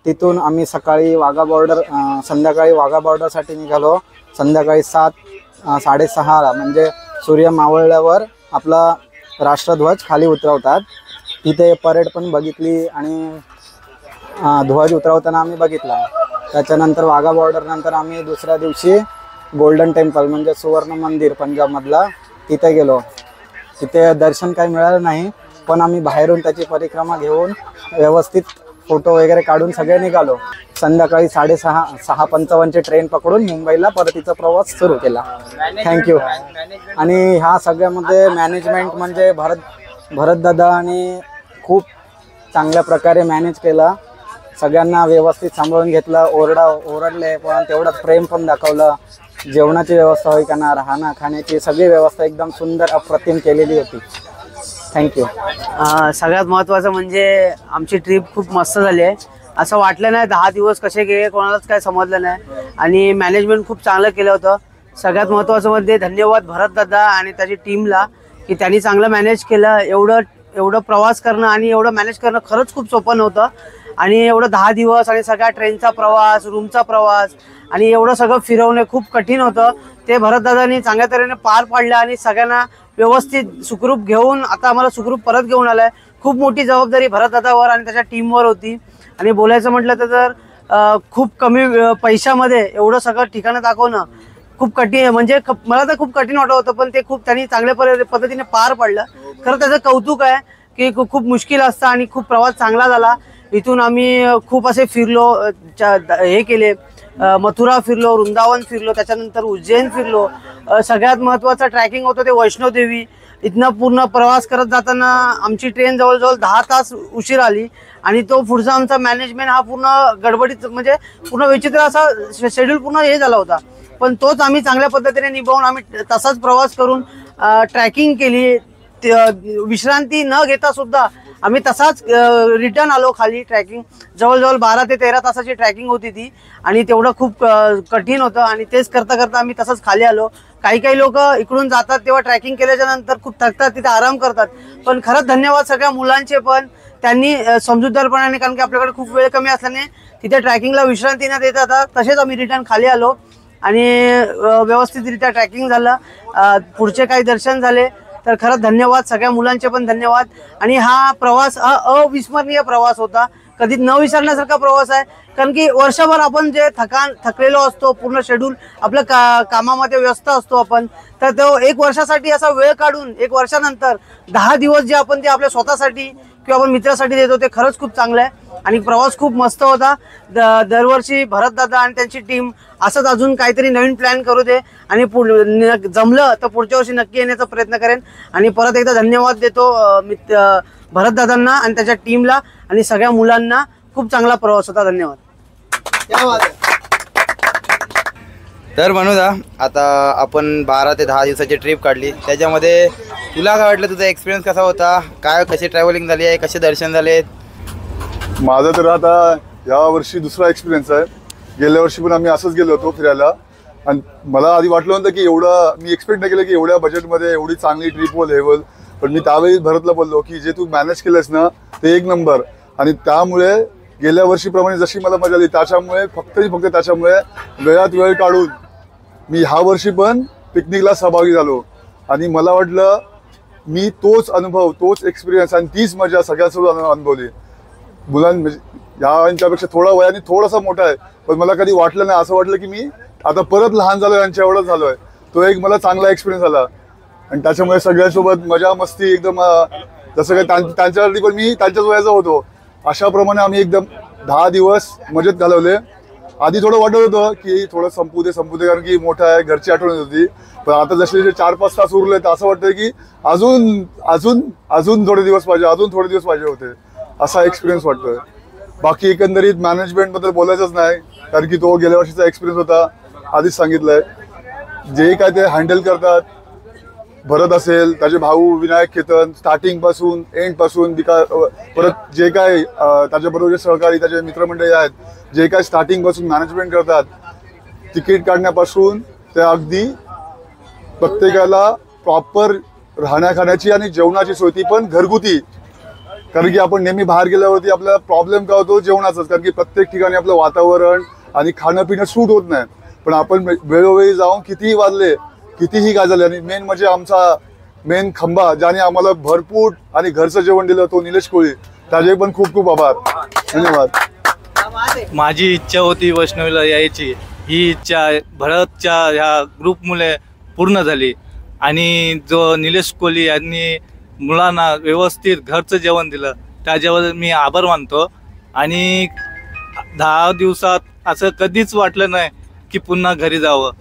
तिथून आम्ही संध्याकाळी वाघा बॉर्डरसाठी निघालो. संध्याकाळी 7-6:30 म्हणजे सूर्य मावळल्यावर आपला राष्ट्रध्वज खाली उतरवतात. तिथे परेड पण बघितली आणि ध्वज उतरवताना आम्ही बघितला. त्याच्यानंतर वाघा बॉर्डर नंतर आम्ही दुसऱ्या दिवशी गोल्डन टेम्पल म्हणजे सुवर्ण मंदिर पंजाबमधला तिथे गेलो. तिथे दर्शन काही मिळालं नाही, पण आम्ही बाहेरून त्याची परिक्रमा घेऊन व्यवस्थित फोटो वगैरे काढून सगळे निघालो. संध्याकाळी 6:55ची ट्रेन पकडून मुंबईला परतीचा प्रवास सुरू केला. थँक्यू. आणि ह्या सगळ्यामध्ये मॅनेजमेंट म्हणजे भरतदादा आणि खूप चांगल्या प्रकारे मॅनेज केला. सगळ्यांना व्यवस्थित सांभाळून घेतलं, ओरडले पण तेवढंच प्रेम पण दाखवलं. जेवणाची व्यवस्था होई का ना, राहणं खाण्याची सगळी व्यवस्था एकदम सुंदर अप्रतिम केलेली होती. थँक्यू. सगळ्यात महत्त्वाचं म्हणजे आमची ट्रिप खूप मस्त झाली आहे. असं वाटलं नाही 10 दिवस कसे गेले कोणालाच काय समजलं नाही आणि मॅनेजमेंट खूप चांगलं केलं होतं. सगळ्यात महत्त्वाचं म्हणजे धन्यवाद भरतदादा आणि त्याची टीमला की त्यांनी चांगलं मॅनेज केलं. एवढं प्रवास करणं आणि एवढं मॅनेज करणं खरंच खूप सोपं नव्हतं. आणि एवढं 10 दिवस आणि सगळ्या ट्रेनचा प्रवास, रूमचा प्रवास आणि एवढं सगळं फिरवणे खूप कठीण होतं. ते भरतदादांनी चांगल्या तऱ्हेने पार पाडलं आणि सगळ्यांना व्यवस्थित सुखरूप घेऊन आता आम्हाला सुखरूप परत घेऊन आलाय. खूप मोठी जबाबदारी भरतदादावर आणि त्याच्या टीमवर होती. आणि बोलायचं म्हटलं तर खूप कमी पैशामध्ये एवढं सगळं ठिकाणं दाखवणं खूप कठीण, म्हणजे मला तर खूप कठीण वाटत होतं, पण ते त्यांनी चांगल्या पद्धतीने पार पाडलं. खरं त्याचं कौतुक आहे की खूप मुश्किल असतं आणि खूप प्रवास चांगला झाला. इथून आम्ही खूप असे फिरलो, हे केले, मथुरा फिरलो, वृंदावन फिरलो, त्याच्यानंतर उज्जैन फिरलो. सगळ्यात महत्त्वाचं ट्रॅकिंग होतं ते वैष्णोदेवी. इथनं पूर्ण प्रवास करत जाताना आमची ट्रेन जवळजवळ 10 तास उशीर आली आणि तो पुढचा आमचा मॅनेजमेंट हा पूर्ण गडबडीत, म्हणजे पूर्ण विचित्र असा शेड्यूल पूर्ण हे झाला होता. पण तोच आम्ही चांगल्या पद्धतीने निभावून आम्ही तसाच प्रवास करून ट्रॅकिंग केली. विश्रांती न घेता सुद्धा आम्ही तसाच रिटर्न आलो खाली. ट्रॅकिंग जवळजवळ 12 ते 13 तासाची ट्रॅकिंग होती ती आणि तेवढं खूप कठीण होतं आणि तेच करता करता आम्ही तसंच खाली आलो. काही लोक इकडून जातात तेव्हा ट्रॅकिंग केल्याच्या नंतर खूप थकतात, तिथे आराम करतात. पण खरंच धन्यवाद सगळ्या मुलांचे, पण त्यांनी समजूतदारपणाने, कारण की आपल्याकडे खूप वेळ कमी असल्याने तिथे ट्रॅकिंगला विश्रांती न देता तसेच आम्ही रिटर्न खाली आलो आणि व्यवस्थितरित्या ट्रॅकिंग झालं. पुढचे काही दर्शन झाले. तर खरंच धन्यवाद सगळ्या मुलांचे पण धन्यवाद. आणि हा प्रवास हा अविस्मरणीय प्रवास होता, कधी न विसरण्यासारखा प्रवास आहे. कारण की वर्षभर आपण जे थकलेलो असतो, पूर्ण शेड्यूल आपलं कामामध्ये व्यस्त असतो आपण, तर तो 1 वर्षासाठी असा वेळ काढून 1 वर्षानंतर 10 दिवस जे आपण ते आपल्या स्वतःसाठी किंवा आपण मित्रासाठी देतो ते खरंच खूप चांगलं आहे. आणि प्रवास खूप मस्त होता. दरवर्षी भरतदादा आणि त्यांची टीम असंच अजून काहीतरी नवीन प्लॅन करू दे आणि जमलं तर पुढच्या वर्षी नक्की येण्याचा प्रयत्न करेन. आणि परत एकदा धन्यवाद देतो भरतदादांना आणि त्याच्या टीमला आणि सगळ्या मुलांना. खूप चांगला प्रवास होता. धन्यवाद. तर मनूदा, आता आपण 12 ते 10 दिवसाची ट्रिप काढली, त्याच्यामध्ये तुला काय वाटलं, तुझा एक्सपिरियन्स कसा होता, कशी ट्रॅव्हलिंग झाली आहे, कसे दर्शन झाले? माझा तर आता यावर्षी दुसरा एक्सपिरियन्स आहे. गेल्या वर्षी पण आम्ही असंच गेलो होतो फिरायला आणि मला आधी वाटलं होतं की मी एक्सपेक्ट नाही केलं की एवढ्या बजेटमध्ये एवढी चांगली ट्रिप होईल. पण मी त्यावेळी भरतला बोललो की जे तू मॅनेज केलंस ना ते 1 नंबर. आणि त्यामुळे गेल्या वर्षीप्रमाणे जशी मला मजा आली त्याच्यामुळे फक्त त्याच्यामुळे वेळात वेळ काढून मी ह्या वर्षी पण पिकनिकला सहभागी झालो. आणि मला वाटलं मी तोच अनुभव, तोच एक्सपिरियन्स आणि तीच मजा सगळ्यांसोबत अनुभवली. यांच्यापेक्षा थोडा वयाने थोडासा मोठा आहे, पण मला कधी वाटलं नाही, असं वाटलं की मी आता परत लहान झालोय, यांच्या एवढंच झालोय. तो एक मला चांगला एक्सपिरियन्स आला. आणि त्याच्यामुळे सगळ्यांसोबत मजा मस्ती एकदम, जसं काही त्यांच्यावरती पण मी त्यांच्याच वयाचा होतो अशाप्रमाणे आम्ही एकदम 10 दिवस मजेत घालवले. आधी थोडं वाटत होतं की थोडं संपू दे, कारण की मोठं आहे, घरची आठवण येत होती. पण आता जसे 4-5 तास उरले तर असं वाटतं की अजून थोडे दिवस पाहिजे होते, असा एक्सपिरियन्स वाटतोय. बाकी एकंदरीत मॅनेजमेंटबद्दल बोलायचंच नाही, कारण की तो गेल्या वर्षीचा एक्सपिरियन्स होता. आधीच सांगितलंय, जे काय ते हँडल करतात. भरत असेल, त्याचे भाऊ विनायक केतन, स्टार्टिंग पासून एंड पासून परत जे काय त्याच्याबरोबर सहकारी त्याचे मित्रमंडळी आहेत, जे काय स्टार्टिंग पासून मॅनेजमेंट करतात, तिकीट काढण्यापासून ते अगदी प्रत्येकाला प्रॉपर राहण्या खाण्याची आणि जेवणाची सोय, ती पण घरगुती. कारण की आपण नेहमी बाहेर गेल्यावरती आपल्याला प्रॉब्लेम काय होतो जेवणाचाच, कारण की प्रत्येक ठिकाणी आपलं वातावरण आणि खाणं पिणं सूट होत नाही. पण आपण वेळोवेळी जाऊन कितीही वाजले, कितीही काय झाले. आणि मेन म्हणजे आमचा मेन खंबा, ज्याने आम्हाला भरपूर आणि घरचं जेवण दिलं, तो निलेश कोळी. त्याचे पण खूप खूप आभार. धन्यवाद. माझी इच्छा होती वैष्णवीला यायची, ही इच्छा भरतच्या ह्या ग्रुपमुळे पूर्ण झाली. आणि जो निलेश कोहली यांनी मुलांना व्यवस्थित घरचं जेवण दिलं त्याच्यावर मी आभार मानतो. आणि 10 दिवसात असं कधीच वाटलं नाही की पुन्हा घरी जावं,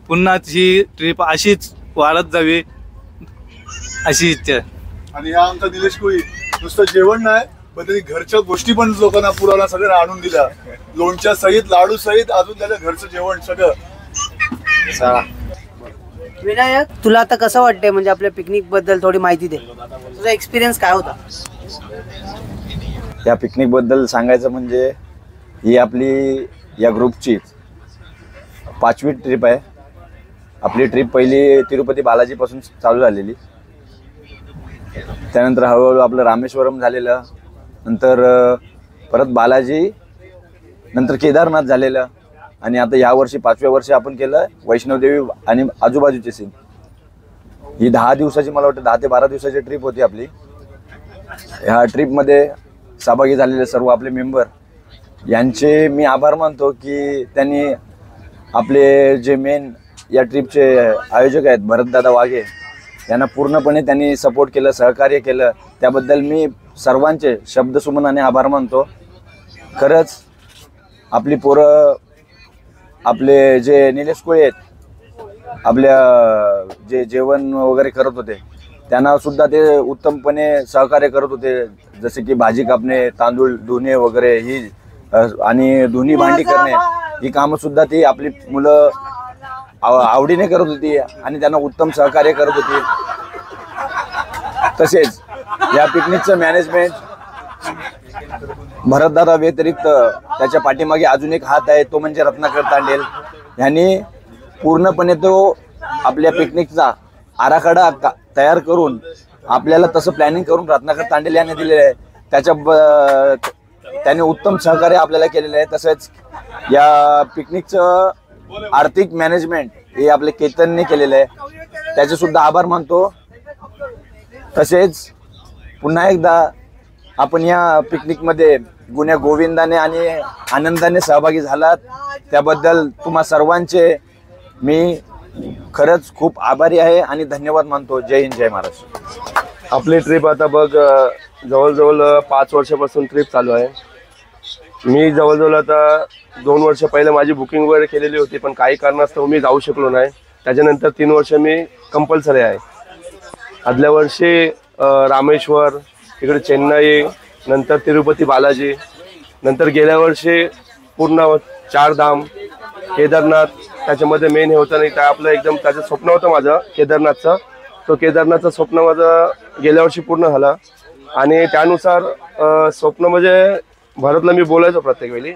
पुन्हा ही ट्रिप अशीच वाढत जावी अशी इच्छा आहे. आणि हा आमचा निलेश कोळी नुसतं जेवण नाही पण त्यांनी घरच्या गोष्टी पण लोकांना पुराला सगळ्यांना आणून दिल्या, लोणच्या सहित, लाडू सहित, अजून त्याच्या घरचं जेवण सगळं. विनायक, तुला आता कसं वाटतंय, म्हणजे आपल्या पिकनिक बद्दल थोडी माहिती दे. तुझा एक्सपिरियन्स काय होता? या पिकनिक बद्दल सांगायचं म्हणजे ही आपली या ग्रुपची 5वी ट्रिप आहे. आपली ट्रिप पहिली तिरुपती बालाजीपासून चालू झालेली, त्यानंतर हळूहळू आपलं रामेश्वरम झालेलं, नंतर परत बालाजी, नंतर केदारनाथ झालेलं, आणि आता यावर्षी 5व्या वर्षी आपण केलं वैष्णवदेवी आणि आजूबाजूचे सीन. ही 10 दिवसाची, मला वाटतं 10 ते 12 दिवसाची ट्रिप होती आपली. ह्या ट्रिपमध्ये सहभागी झालेले सर्व आपले मेंबर यांचे मी आभार मानतो की त्यांनी आपले जे मेन या ट्रिपचे आयोजक आहेत भरतदादा वाघे यांना पूर्णपणे त्यांनी सपोर्ट केलं, सहकार्य केलं. त्याबद्दल मी सर्वांचे शब्दसुमनाने आभार मानतो. खरंच आपली पोरं, आपले जे निलेश कोळी आहेत, आपल्या जे जेवण वगैरे करत होते त्यांना सुद्धा ते उत्तमपणे सहकार्य करत होते. जसे की भाजी कापणे, तांदूळ धुणे वगैरे ही आणि धुणी भांडी करणे ही कामं सुद्धा ती आपली मुलं आवडीने करत होती आणि त्यांना उत्तम सहकार्य करत होती. तसेच या पिकनिकचं मॅनेजमेंट भरतदादा व्यतिरिक्त त्याच्या पाठीमागे अजून एक हात आहे, तो म्हणजे रत्नाकर तांडेल. यांनी पूर्णपणे तो आपल्या पिकनिकचा आराखडा तयार करून आपल्याला तसं प्लॅनिंग करून रत्नाकर तांडेल यांनी दिलेलं आहे. त्याने उत्तम सहकार्य आपल्याला केलेलं आहे. तसेच या पिकनिकचं आर्थिक मॅनेजमेंट हे आपले केतनने केलेलं आहे, त्याचे सुद्धा आभार मानतो. तसेच पुन्हा एकदा आपण या पिकनिकमध्ये गुण्या गोविंदाने आणि आनंदाने सहभागी झालात त्याबद्दल तुम्हा सर्वांचे मी खरंच खूप आभारी आहे आणि धन्यवाद मानतो. जय हिंद, जय महाराष्ट्र. आपली ट्रिप आता बघ जवळजवळ 5 वर्षापासून ट्रिप चालू आहे. मी जवळजवळ आता 2 वर्ष पहिले माझी बुकिंग वगैरे केलेली होती, पण काही कारणास्तव मी जाऊ शकलो नाही. त्याच्यानंतर 3 वर्ष मी कंपल्सरी आहे. आदल्या वर्षी रामेश्वर, इकडे चेन्नई, नंतर तिरुपती बालाजी, नंतर गेल्या वर्षी पूर्ण 4 धाम, केदारनाथ. त्याच्यामध्ये मेन हे होतं नाही काय आपलं एकदम त्याचं स्वप्न होतं माझं केदारनाथचं. तो केदारनाथचं स्वप्न माझं गेल्या वर्षी पूर्ण झालं. आणि त्यानुसार स्वप्न म्हणजे भरतला मी बोलायचो प्रत्येक वेळी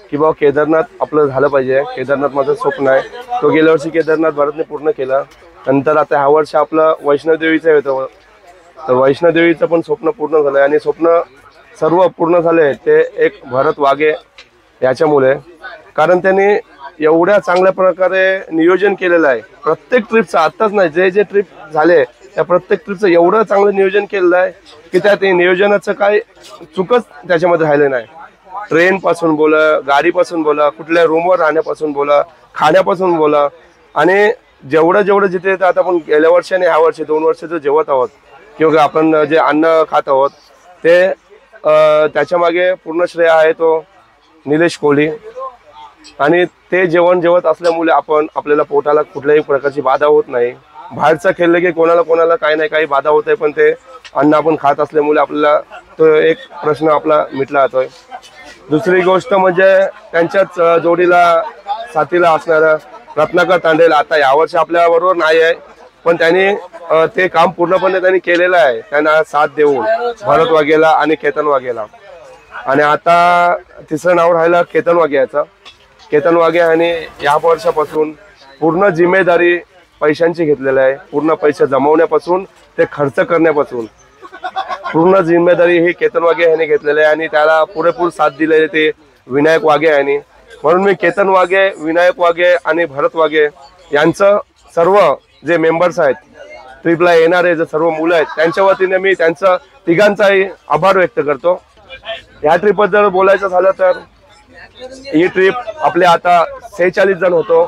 की बाबा केदारनाथ आपलं झालं पाहिजे, केदारनाथ माझं स्वप्न आहे. तो गेल्या वर्षी केदारनाथ भरतने पूर्ण केला. नंतर आता ह्या वर्षी आपलं वैष्णवदेवीचं होतं, तर वैष्णवदेवीचं पण स्वप्न पूर्ण झालं. आणि स्वप्न सर्व पूर्ण झाले ते एक भरत वाघे याच्यामुळे, कारण त्यांनी एवढ्या चांगल्या प्रकारे नियोजन केलेलं आहे प्रत्येक ट्रिपचं. आत्ताच नाही, जे जे ट्रिप झाले त्या प्रत्येक ट्रिपचं एवढं चांगलं नियोजन केलेलं आहे की त्या ते नियोजनाचं काही चुकच त्याच्यामध्ये राहिलं नाही. ट्रेनपासून बोला, गाडीपासून बोला, कुठल्या रूमवर राहण्यापासून बोला, खाण्यापासून बोला, आणि जेवढं जिथे आता आपण गेल्या वर्षी आणि ह्या वर्षी 2 वर्ष जो जेवत आहोत किंवा आपण जे अन्न खात आहोत ते त्याच्यामागे पूर्ण श्रेय आहे तो निलेश कोहली. आणि ते जेवण जेवत असल्यामुळे आपल्याला पोटाला कुठल्याही प्रकारची बाधा होत नाही. बाहेरचं खेळलं की कोणाला काही नाही काही बाधा होत आहे, पण ते अन्न आपण खात असल्यामुळे आपल्याला तो एक प्रश्न आपला मिटला जातोय. दुसरी गोष्ट म्हणजे त्यांच्याच जोडीला साथीला असणारा रत्नाकर तांडेल आता यावर्षी आपल्या बरोबर नाही आहे, पण त्यांनी ते काम पूर्णपणे त्यांनी केलेलं आहे. त्यांना साथ देऊन भरत वाघेला आणि केतन वाघेला. आणि आता तिसरं नाव राहिलं केतन वाघे याचं. केतन वाघे आणि या वर्षापासून पूर्ण जिम्मेदारी पैशांची घेतलेली आहे. पूर्ण पैसे जमवण्यापासून ते खर्च करण्यापासून पूर्ण जिम्मेदारी ही केतन वाघे यांनी घेतलेली आहे. आणि त्याला पुरेपूर साथ दिलेली ते विनायक वाघे यांनी. म्हणून मी केतन वाघे, विनायक वाघे आणि भरत वाघे यांचं सर्व जे मेंबर्स आहेत, ट्रिपला येणारे जे सर्व मुलं आहेत, त्यांच्या वतीने मी त्यांचं तिघांचाही आभार व्यक्त करतो. ह्या ट्रिपबद्दल बोलायचं झालं तर ही ट्रिप आपले आता 46 जण होतो.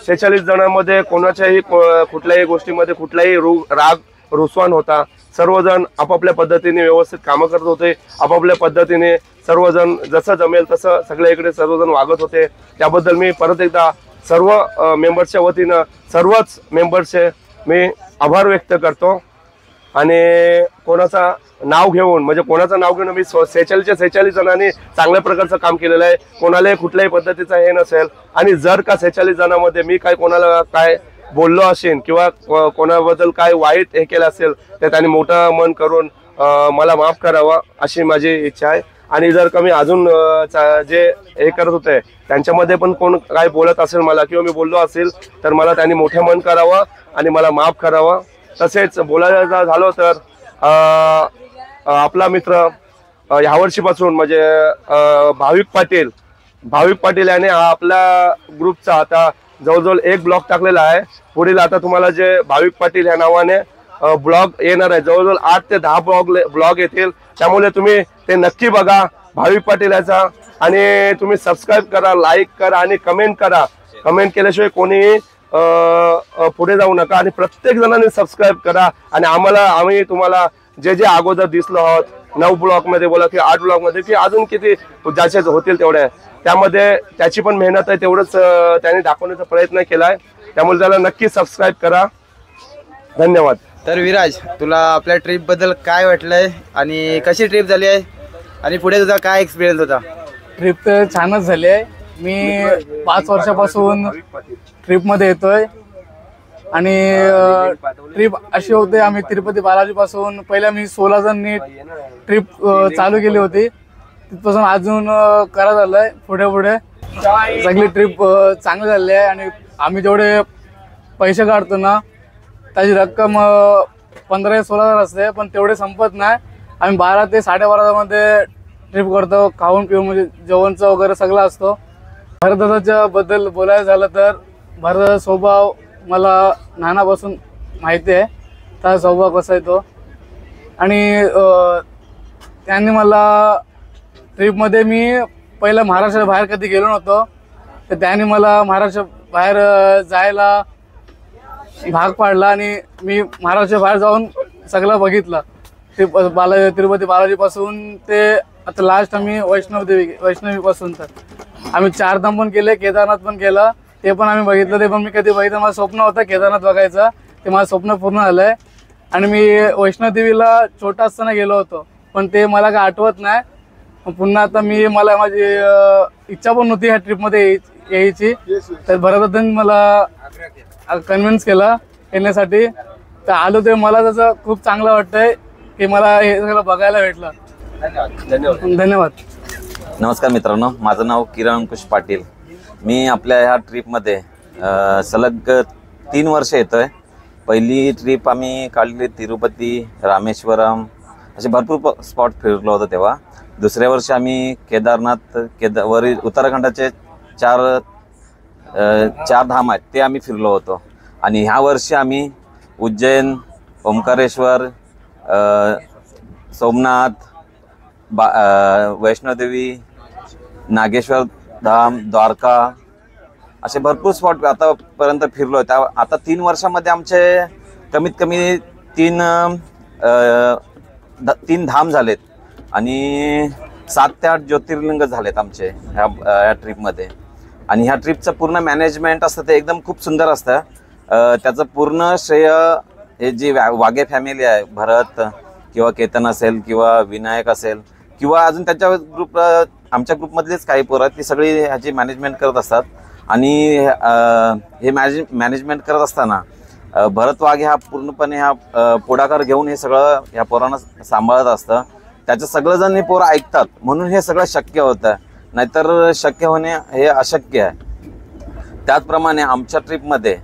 46 जणांमध्ये कोणाच्याही कुठल्याही गोष्टीमध्ये कुठलाही राग रुसवान होता. सर्वजण आपापल्या पद्धतीने व्यवस्थित कामं करत होते. आपापल्या पद्धतीने सर्वजण जसं जमेल तसं सगळ्या इकडे सर्वजण वागत होते. त्याबद्दल मी परत एकदा सर्व मेंबर्सच्या वतीनं सर्वच मेंबर्सचे मी आभार व्यक्त करतो. आणि कोणाचा नाव घेऊन मी 46 जणांनी चांगल्या प्रकारचं काम केलेलं आहे. कोणालाही कुठल्याही पद्धतीचं हे नसेल. आणि जर का 46 जणांमध्ये मी कोणाला काय बोललो असेल किंवा कोणाबद्दल काय वाईट हे केलं असेल तर त्यांनी मोठं मन करून मला माफ करावं अशी माझी इच्छा आहे. आणि जर का मी अजून जे हे करत होते त्यांच्यामध्ये पण कोण काय बोलत असेल मला किंवा मी बोललो असेल तर मला त्यांनी मोठे मन करावं आणि मला माफ करावं. तसेच बोलायला झालं तर आपला मित्र ह्या वर्षीपासून म्हणजे भाविक पाटील याने आपल्या ग्रुपचा आता जवळजवळ 1 ब्लॉग टाकलेला आहे. पुढील आता तुम्हाला जे भाविक पाटील या नावाने ब्लॉग येणार आहे, जवळजवळ 8 ते 10 ब्लॉग येतील. त्यामुळे तुम्ही ते नक्की बघा भाविक पाटील याचा. आणि तुम्ही सबस्क्राईब करा, लाईक करा आणि कमेंट करा. कमेंट केल्याशिवाय कोणीही पुढे जाऊ नका. आणि प्रत्येक जणांनी सबस्क्राईब करा. आणि आम्ही तुम्हाला जे जे अगोदर दिसलो आहोत 9 ब्लॉग मध्ये बोला की 8 ब्लॉग मध्ये की अजून किती ज्याचे होतील तेवढे, त्यामध्ये त्याची पण मेहनत आहे, तेवढंच त्यांनी दाखवण्याचा प्रयत्न केलाय. त्यामुळे त्याला नक्की सबस्क्राईब करा. धन्यवाद. तर विराज, तुला आपल्या ट्रिप बद्दल काय वाटलंय आणि कशी ट्रिप झाली आहे आणि पुढे तुझा काय एक्सपिरियन्स होता? ट्रिप तर छानच झाली आहे. मी 5 वर्षापासून ट्रिपमध्ये येतोय आणि ट्रिप अशी होते, आम्ही तिरुपती बालाजीपासून पहिल्या मी 16 जणांनी ट्रिप चालू केली होती. तिथपासून अजून करा झालंय पुढे सगळी ट्रिप चांगली झाली आहे. आणि आम्ही जेवढे पैसे काढतो ना त्याची रक्कम 15-16 हजार असते, पण तेवढे संपत नाही. आम्ही 12 ते 12.5 मध्ये ट्रिप करतो. खाऊन पिऊन म्हणजे जेवणचं वगैरे सगळं असतो. भरतदादाच्या बद्दल बोलायचं झालं तर भरतदादा स्वभाव मला लहानापासून माहिती आहे, त्याचा स्वभाव कसा आहे तो. आणि त्यांनी मला ट्रिपमध्ये मी पहिलं महाराष्ट्राच्या बाहेर कधी गेलो नव्हतो, तर त्यांनी मला महाराष्ट्र बाहेर जायला भाग पाडला आणि मी महाराष्ट्राच्या बाहेर जाऊन सगळं बघितलं. तिरुपती बालाजीपासून ते आता लास्ट आम्ही वैष्णवीपासून तर आम्ही 4 धाम पण केले, केदारनाथ पण केलं, ते पण आम्ही बघितलं. ते पण मी कधी बघितलं, माझं स्वप्न होतं केदारनाथ बघायचं, ते माझं स्वप्न पूर्ण झालं आहे. आणि मी वैष्णोदेवीला छोटा असताना गेलो होतो, पण ते मला काय आठवत नाही. पुन्हा आता मला माझी इच्छा पण नव्हती ह्या ट्रिपमध्ये यायची, तर भरतदादांनी मला कन्व्हिन्स केलं येण्यासाठी. तर आलो ते मला त्याचं खूप चांगलं वाटतंय की मला हे सगळं बघायला भेटलं. धन्यवाद. नमस्कार मित्रांनो, माझं नाव किरण अंकुश पाटील. मी आपल्या ह्या ट्रिपमध्ये सलग 3 वर्ष येतोय. पहिली ट्रिप आम्ही काढली तिरुपती, रामेश्वरम असे भरपूर स्पॉट फिरलो होतो तेव्हा. दुसऱ्या वर्षी आम्ही केदारनाथ वरील उत्तराखंडाचे 4 धाम आहेत ते आम्ही फिरलो होतो. आणि ह्या वर्षी आम्ही उज्जैन, ओंकारेश्वर, सोमनाथ, वैष्णोदेवी, नागेश्वर धाम, द्वारका असे भरपूर स्पॉट आतापर्यंत फिरलो. आता 3 वर्षामध्ये आमचे कमीत कमी 3 धाम झालेत आणि 7 ते 8 ज्योतिर्लिंग झालेत आमचे ह्या ट्रिपमध्ये. आणि ह्या ट्रिपचं पूर्ण मॅनेजमेंट असतं ते एकदम खूप सुंदर असतं. त्याचं पूर्ण श्रेय हे जी वाघे फॅमिली आहे, भरत किंवा केतन असेल किंवा विनायक असेल किंवा अजून त्यांच्या आमच्या ग्रुपमधलेच काही पोरं आहेत, ती सगळी ह्याची मॅनेजमेंट करत असतात. आणि हे मॅनेजमेंट करत असताना भरत वाघे हा पूर्णपणे हा पुढाकार घेऊन हे सगळं ह्या पोरांना सांभाळत असतं. त्याचं सगळंजण हे पोरं ऐकतात म्हणून हे सगळं शक्य होतं, नाहीतर शक्य होणे हे अशक्य आहे. त्याचप्रमाणे आमच्या ट्रिपमध्ये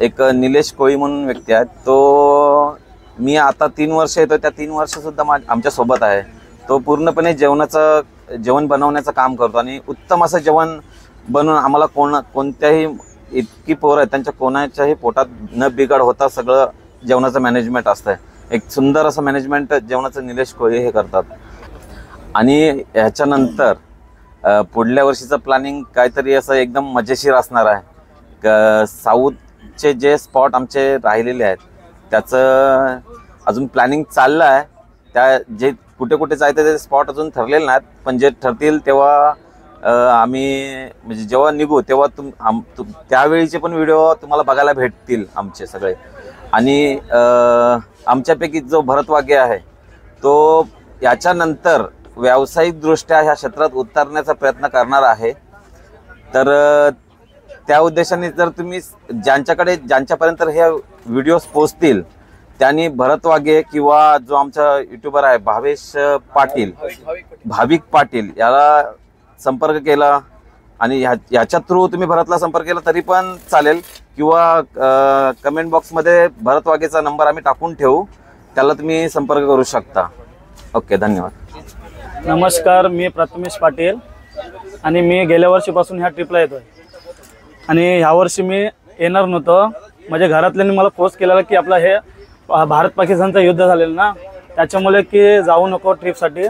एक निलेश कोळी म्हणून व्यक्ती आहे, तो मी आता 3 वर्ष येतो, त्या 3 वर्षसुद्धा आमच्यासोबत आहे. तो पूर्णपणे जेवण बनवण्याचं काम करतो आणि उत्तम असं जेवण बनवून आम्हाला कोणत्याही इतकी पोरं आहेत त्यांच्या कोणाच्याही पोटात न बिघाड होता सगळं जेवणाचं मॅनेजमेंट असतं. एक सुंदर असं मॅनेजमेंट जेवणाचं निलेश कोळी हे करतात. आणि ह्याच्यानंतर पुढल्या वर्षीचं प्लॅनिंग काहीतरी असं एकदम मजेशीर असणार आहे. साऊथचे जे स्पॉट आमचे राहिलेले आहेत त्याचं अजून प्लॅनिंग चाललं आहे. त्या जे कुठे कुठे जायचं ते स्पॉट अजून ठरलेले नाहीत, पण जे ठरतील तेव्हा आम्ही म्हणजे जेव्हा निघू तेव्हा त्यावेळीचे पण व्हिडिओ तुम्हाला बघायला भेटतील आमचे सगळे. आणि आमच्यापैकी जो भरत वाघे आहे तो याच्यानंतर व्यावसायिकदृष्ट्या ह्या क्षेत्रात उतरण्याचा प्रयत्न करणार आहे. तर त्या उद्देशाने जर तुम्ही ज्यांच्यापर्यंत हे व्हिडिओज पोचतील त्यांनी भरत वाघे किंवा जो आमचा युट्यूबर आहे भाविक पाटील याला संपर्क केला आणि ह्याच्या थ्रू तुम्ही भरतला संपर्क केला तरी पण चालेल, किंवा कमेंट बॉक्समध्ये भरत वाघेचा नंबर आम्ही टाकून ठेवू, त्याला तुम्ही संपर्क करू शकता. ओके, धन्यवाद. नमस्कार, मी प्रथमेश पाटील आणि मी गेल्या वर्षीपासून ह्या ट्रिपला येतोय आणि ह्यावर्षी मी येणार नव्हतो. माझ्या घरातल्यांनी मला फोर्स केलेला की आपलं हे भारत पाकिस्तानचं युद्ध झालेलं ना, त्याच्यामुळे की जाऊ नको ट्रिपसाठी.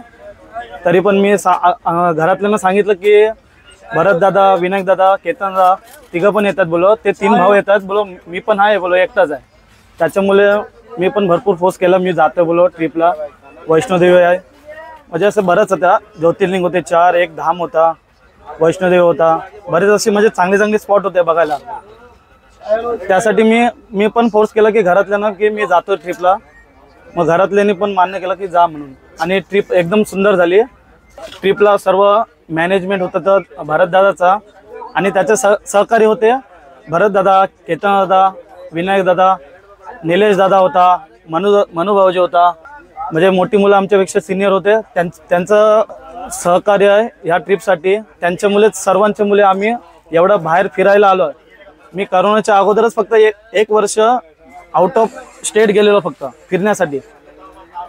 तरी पण मी घरातल्यांना सांगितलं की भरत दादा, विनायक दादा, केतन दादा तिघं पण येतात बोलो, ते 3 भाऊ येतात बोलो, मी पण आहे बोलो, एकटाच आहे. त्याच्यामुळे मी पण भरपूर फोर्स केला, मी जातो बोलो ट्रिपला. वैष्णोदेवी आहे म्हणजे असं बरंच होत्या, ज्योतिर्लिंग होते 4, एक धाम होता, वैष्णोदेवी होता, बरेच असे म्हणजे चांगले स्पॉट होते बघायला. त्यासाठी मी पण फोर्स केला की घरातल्यांना की मी जातो ट्रिपला. मग घरातल्यांनी पण मान्य केलं की जा म्हणून, आणि ट्रिप एकदम सुंदर झाली. ट्रिपला सर्व मॅनेजमेंट होतं तर भरतदादाचा, आणि त्याचे सहकारी होते भरतदादा, केतन दादा, विनायक दादा, निलेश दादा होता, मनू भाऊजी होता, म्हणजे मोठी मुलं आमच्यापेक्षा सिनियर होते. त्यांचं सहकार्य आहे ह्या ट्रिपसाठी. त्यांच्यामुळेच सर्वांच्या मुले आम्ही एवढं बाहेर फिरायला आलो आहे. मी करोनाच्या अगोदरच फक्त एक वर्ष आउट ऑफ स्टेट गेलेलो फक्त फिरण्यासाठी,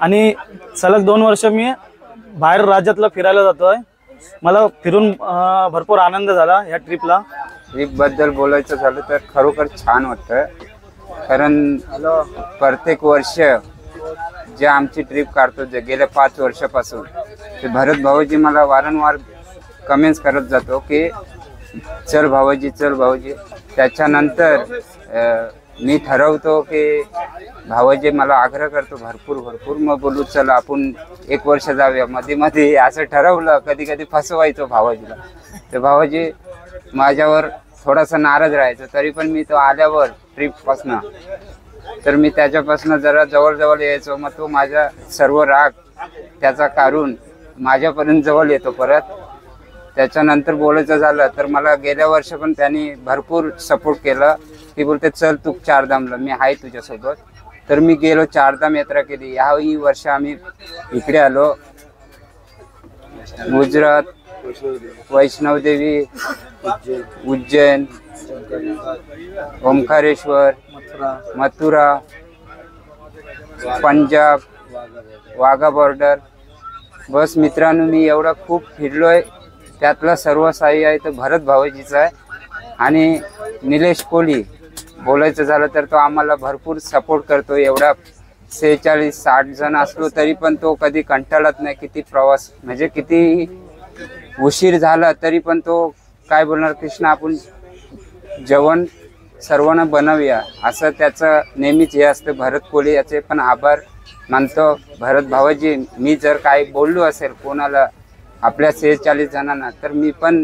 आणि सलग 2 वर्ष मी बाहेर राज्यातला फिरायला जातोय. मला फिरून भरपूर आनंद झाला ह्या ट्रिपला. ट्रिपबद्दल बोलायचं झालं तर खरोखर छान वाटतं, कारण प्रत्येक वर्ष जे आमची ट्रिप काढतो जे गेल्या 5 वर्षापासून ते भरत भाऊजी मला वारंवार कमेंट्स करत जातो की चल भाऊजी, चल भाऊजी. त्याच्यानंतर मी ठरवतो की भाऊजी मला आग्रह करतो भरपूर, मग बोलू चल आपण 1 वर्ष जाऊया. मध्ये असं ठरवलं, कधी कधी फसवायचो भाऊजीला. तर भाऊजी माझ्यावर थोडासा नाराज राहायचं, तरी पण मी तो आल्यावर ट्रिपपासनं तर मी त्याच्यापासून जरा जवळ यायचो. मग तो माझा सर्व राग त्याचा काढून माझ्यापर्यंत जवळ येतो परत. त्याच्यानंतर बोलायचं झालं तर मला गेल्या वर्ष पण त्यांनी भरपूर सपोर्ट केला की बोलते चल तू 4 धामला, मी आहे तुझ्यासोबत. तर मी गेलो, 4 धाम यात्रा केली. ह्याही वर्ष आम्ही इकडे आलो, गुजरात, वैष्णवदेवी, उज्जैन, ओंकारेश्वर, मथुरा, पंजाब, वाघा बॉर्डर. बस मित्रांनो, मी एवढा खूप फिरलोय. त्यातला सर्व साई आहे तर भरत भाऊजीचा आहे. आणि निलेश कोहली बोलायचं झालं तर तो आम्हाला भरपूर सपोर्ट करतो. एवढा 46-60 जण असलो तरी पण तो कधी कंटाळत नाही. किती प्रवास म्हणजे किती उशीर झाला तरी पण तो काय बोलणार, कृष्णा आपण जेवण सर्वांना बनवूया, असं त्याचं नेहमीच हे असतं. भरत कोहली याचे पण आभार मानतो. भरत भाऊजी, मी जर काही बोललो असेल कोणाला आपल्या 46 जणांना तर मी पण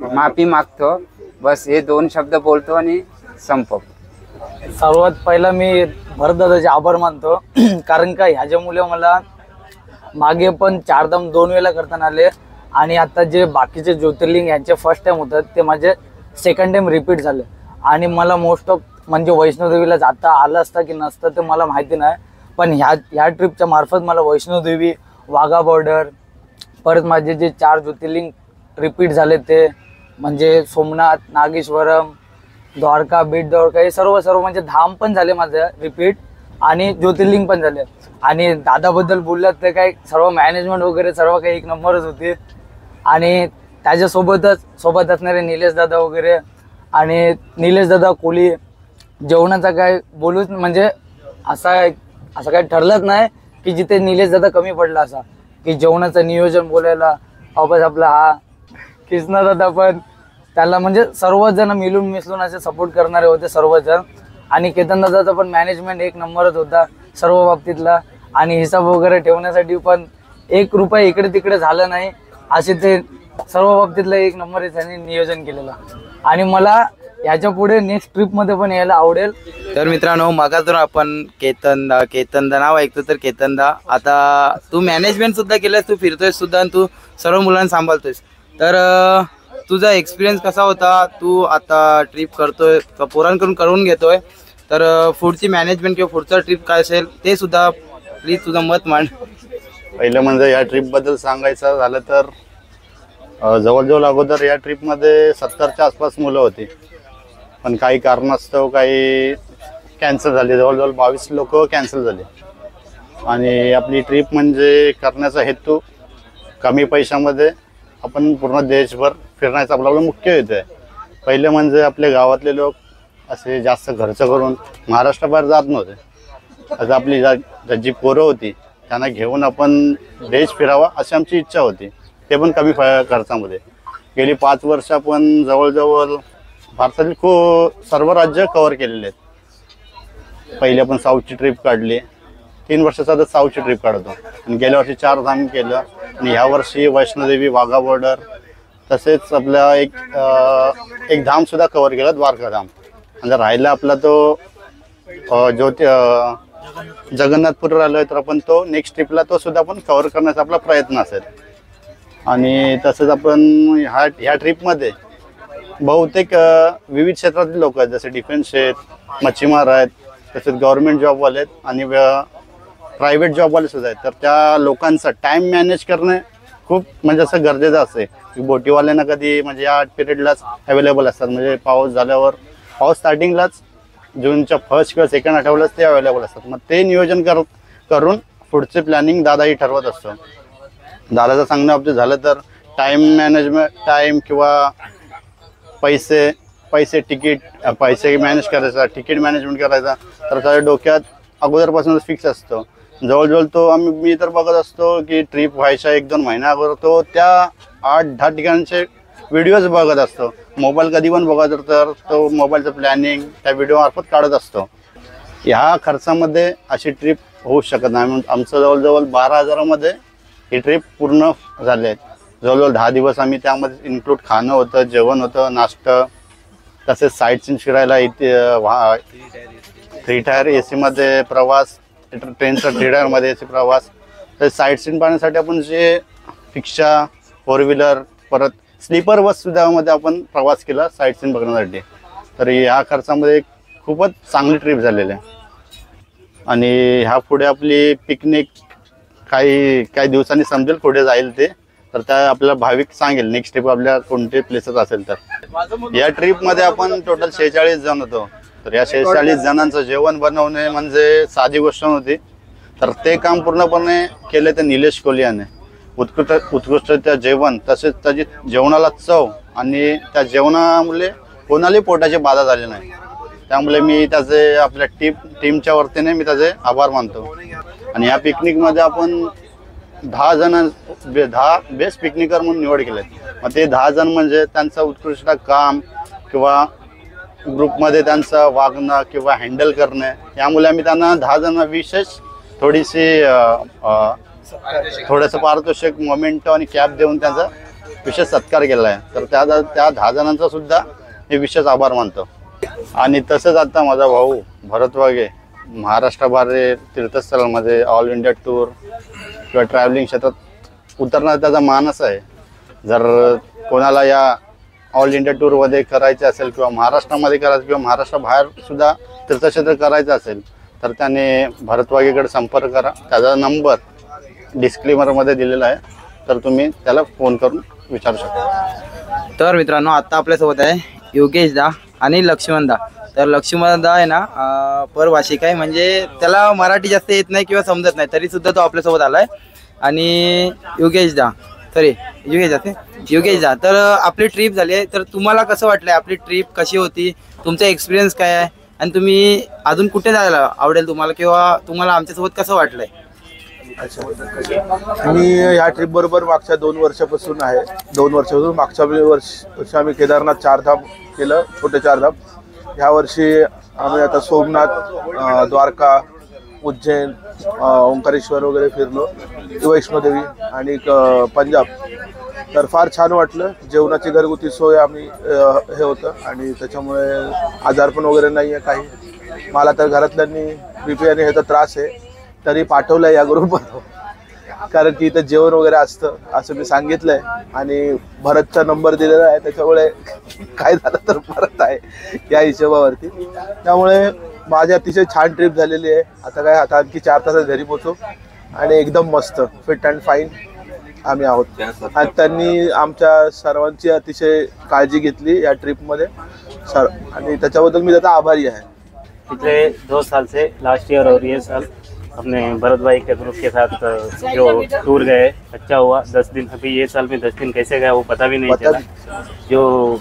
माफी मागतो. बस हे 2 शब्द बोलतो आणि संपव. सर्वात पहिला मी भरतदादाचे आभार मानतो, कारण का ह्याच्यामुळे मला मागे पण 4 धाम 2 वेळा करताना आले, आणि आता जे बाकीचे ज्योतिर्लिंग यांचे फर्स्ट टाइम होतात ते माझे सेकंड टाइम रिपीट झाले. आणि मला मोस्ट ऑफ म्हणजे वैष्णोदेवीला जाता आलं असतं की नसतं ते मला माहिती नाही, पण ह्या ट्रिपच्या मार्फत मला वैष्णोदेवी, वाघा बॉर्डर, परत माझे जे 4 ज्योतिर्लिंग रिपीट झाले ते म्हणजे सोमनाथ, नागेश्वरम, द्वारका, बीड द्वारका, हे सर्व म्हणजे धाम पण झाले माझे रिपीट, आणि ज्योतिर्लिंग पण झाले. आणि दादाबद्दल बोललात ते काय सर्व मॅनेजमेंट वगैरे सर्व काही 1 नंबरच होते. आणि त्याच्यासोबत असणारे निलेश दादा वगैरे, आणि निलेश दादा कोहली. जेवणाचा काय बोलूच म्हणजे असं काय ठरलंच नाही की जिथे निलेश दादा कमी पडला असा की जेवणाचं नियोजन बोलायला. वापस आपला हा कृष्णा दादा पण त्याला म्हणजे सर्वजण मिळून मिसळून असे सपोर्ट करणारे होते सर्वजण. आणि केतन दादाचा पण मॅनेजमेंट एक नंबरच होता सर्व बाबतीतला. आणि हिसाब वगैरे ठेवण्यासाठी पण 1 रुपया इकडे तिकडे झालं नाही असे ते सर्व बाबतीतलं एक नंबर त्यांनी नियोजन केलेलं. आणि मला याच्या पुढे नेक्स्ट ट्रिपमध्ये पण यायला आवडेल. तर मित्रांनो, मगातून आपण केतनदा नाव ऐकतो. तर केतनदा, आता तू मॅनेजमेंट सुद्धा केलंस, तू फिरतोय सुद्धा आणि तू सर्व मुलांना सांभाळतोयस. तर तुझा एक्सपिरियन्स कसा होता? तू आता ट्रिप करतोय, पोरांकडून करून घेतोय, तर पुढची मॅनेजमेंट किंवा पुढचा ट्रिप काय असेल ते सुद्धा प्लीज तुझं मत मांड. पहिलं म्हणजे या ट्रिपबद्दल सांगायचं झालं तर जवळजवळ अगोदर या ट्रिपमध्ये 70च्या आसपास मुलं होती, पण काही कारणास्तव काही कॅन्सल झाली. जवळजवळ 22 लोक कॅन्सल झाले. आणि आपली ट्रिप म्हणजे करण्याचा हेतू कमी पैशामध्ये आपण पूर्ण देशभर फिरण्याचा आपला मुख्य हेतू आहे. पहिले म्हणजे आपले गावातले लोक असे जास्त खर्च करून महाराष्ट्राबाहेर जात नव्हते. आता आपली जी पोरं होती त्यांना घेऊन आपण देश फिरावा अशी आमची इच्छा होती, ते पण कमी खर्चामध्ये. गेली 5 वर्ष आपण जवळजवळ भारतातील सर्व राज्य कव्हर केलेले आहेत. पहिले आपण साऊथची ट्रिप काढली, 3 वर्षाचा साऊथची ट्रिप काढतो. आणि गेल्या वर्षी 4 धाम केलं. आणि ह्या वर्षी वैष्णोदेवी, वाघा बॉर्डर, तसेच आपला एक धाम सुद्धा कव्हर केला, द्वारका धाम. आणि राहिला आपला तो जगन्नाथपूर राहिलोय, तर आपण तो नेक्स्ट ट्रिपला तो सुद्धा आपण कव्हर करण्याचा आपला प्रयत्न असेल. आणि तसंच आपण ह्या ट्रिपमध्ये बहुतेक विविध क्षेत्रातील लोक आहेत, जसे डिफेन्स आहेत, मच्छीमार आहेत, तसेच गव्हर्नमेंट जॉबवाले आहेत आणि प्रायव्हेट जॉबवाले सुद्धा आहेत. तर त्या लोकांचं टाईम मॅनेज करणे खूप म्हणजे असं गरजेचं असते की बोटीवाल्यांना कधी म्हणजे या पिरियडलाच अवेलेबल असतात. म्हणजे पाऊस झाल्यावर, पाऊस स्टार्टिंगलाच जूनच्या 1st किंवा 2nd आठवड्यालाच ते अवेलेबल असतात. मग ते नियोजन करून पुढचे प्लॅनिंग दादाही ठरवत असतो. दादाचं सांगणं बाबतीत झालं तर टाईम मॅनेजमेंट, टाईम किंवा पैसे तिकीट, पैसे मॅनेज करायचा, तिकीट मॅनेजमेंट करायचा, तर त्याच्या डोक्यात अगोदरपासूनच फिक्स असतो. जवळजवळ तो मी तर बघत असतो की ट्रिप व्हायच्या 1-2 महिना अगोदर तो त्या 8-10 ठिकाणचे व्हिडिओज बघत असतो. मोबाईल कधी पण बघत तर तो मोबाईलचं प्लॅनिंग त्या व्हिडिओमार्फत काढत असतो. ह्या खर्चामध्ये अशी ट्रिप होऊ शकत नाही. म्हणून आमचं जवळजवळ 12,000मध्ये ही ट्रिप पूर्ण झाली आहे. जवळजवळ 10 दिवस आम्ही त्यामध्ये इन्क्लूड खाणं होतं, जेवण होतं, नाश्ता, तसेच साईट सीन फिरायला इथे 3 टायर AC प्रवास, ट्रेनचा 3 टायरमध्ये AC प्रवास, तर साईट सीन पाहण्यासाठी आपण जे रिक्षा, 4 व्हीलर, परत स्लीपर बस सुद्धा मध्ये आपण प्रवास केला साईट सीन बघण्यासाठी. तर ह्या खर्चामध्ये खूपच चांगली ट्रिप झालेली आहे. आणि ह्या पुढे आपली पिकनिक काही दिवसांनी समजेल पुढे जाईल ते, तर त्या आपल्याला भाविक सांगेल नेक्स्ट ट्रिप आपल्या कोणते प्लेसेस असेल. तर या ट्रिपमध्ये आपण टोटल 46 जण होतो. तर या 46 जणांचं जेवण बनवणे म्हणजे साधी गोष्ट नव्हती. तर ते काम पूर्णपणे केले ते निलेश कोलियाने. उत्कृष्ट त्या जेवण, तसेच त्याची जेवणाला चव, आणि त्या जेवणामुळे कोणालाही पोटाची बाधा झाली नाही. त्यामुळे मी त्याचे आपल्या टीमच्या वतीने मी त्याचे आभार मानतो. आणि या पिकनिकमध्ये आपण 10 बेस्ट पिकनिकर म्हणून निवड केले. मग ते 10 जण म्हणजे त्यांचं उत्कृष्ट काम किंवा ग्रुपमध्ये त्यांचं वागणं किंवा हँडल करणे, यामुळे आम्ही त्यांना 10 जण विशेष थोडंसं पारितोषिक, मोमेंटो आणि कॅप देऊन त्यांचा विशेष सत्कार केला आहे. तर त्या 10 जणांचा सुद्धा मी विशेष आभार मानतो. आणि तसंच आता माझा भाऊ भरत वाघे महाराष्ट्राबाहेर तीर्थस्थळामध्ये ऑल इंडिया टूर किंवा ट्रॅव्हलिंग क्षेत्रात उतरणार त्याचा मानस आहे. जर कोणाला या ऑल इंडिया टूरमध्ये करायचे असेल किंवा महाराष्ट्रामध्ये करायचं किंवा महाराष्ट्राबाहेर सुद्धा तीर्थक्षेत्र करायचं असेल, तर त्याने भरत वाघेकडे संपर्क करा. त्याचा नंबर डिस्क्लेमरमध्ये दिलेला आहे, तर तुम्ही त्याला फोन करून विचारू शकता. तर मित्रांनो, आता आपल्यासोबत आहे योगेश दा आणि लक्ष्मण दा. तर लक्ष्मण दा आहे ना परभाषिक आहे, म्हणजे त्याला मराठी जास्त येत नाही किंवा समजत नाही, तरी सुद्धा तो आपल्यासोबत आलाय. आणि योगेश दा तर आपली ट्रिप झाली आहे. तर तुम्हाला कसं वाटलंय, आपली ट्रिप कशी होती, तुमचा एक्सपिरियन्स काय आहे, आणि तुम्ही अजून कुठे जायला आवडेल तुम्हाला, किंवा तुम्हाला आमच्यासोबत कसं वाटलंय? मी या ट्रिप बरोबर मागच्या 2 वर्षापासून आहे. 2 वर्षापासून मागच्या वर्षी आम्ही केदारनाथ 4 धाम केलं, छोटे 4 धाम. ह्या वर्षी आम्ही आता सोमनाथ, द्वारका, उज्जैन, ओंकारेश्वर वगैरे फिरलो, वैष्णोदेवी आणि पंजाब. तर फार छान वाटलं. जेवणाची घरगुती सोय आम्ही हे होतं आणि त्याच्यामुळे आजारपण वगैरे नाही आहे काही. मला तर घरातल्यांनी BP आणि ह्याचा त्रास आहे तरी पाठवलं या ग्रुपवर, कारण की इथं जेवण वगैरे असतं असं मी सांगितलंय आणि भरतचा नंबर दिलेला आहे, त्याच्यामुळे काय झालं तर भरत आहे या हिशोबावरती. त्यामुळे माझी अतिशय छान ट्रिप झालेली आहे. आता काय आता आणखी 4 तासात घरी पोहोचू आणि एकदम मस्त फिट अँड फाईन आम्ही आहोत. आणि त्यांनी आमच्या सर्वांची अतिशय काळजी घेतली या ट्रिपमध्ये आणि त्याच्याबद्दल मी त्याचा आभारी आहे. पिछले 2 साल से लास्ट ईयर और ये साल अपने भरत भाई के ग्रुप के साथ जो टूर गए, अच्छा हुआ. 10 दिन, अभी ये साल में 10 दिन कैसे गया वो पता भी नहीं चला. जो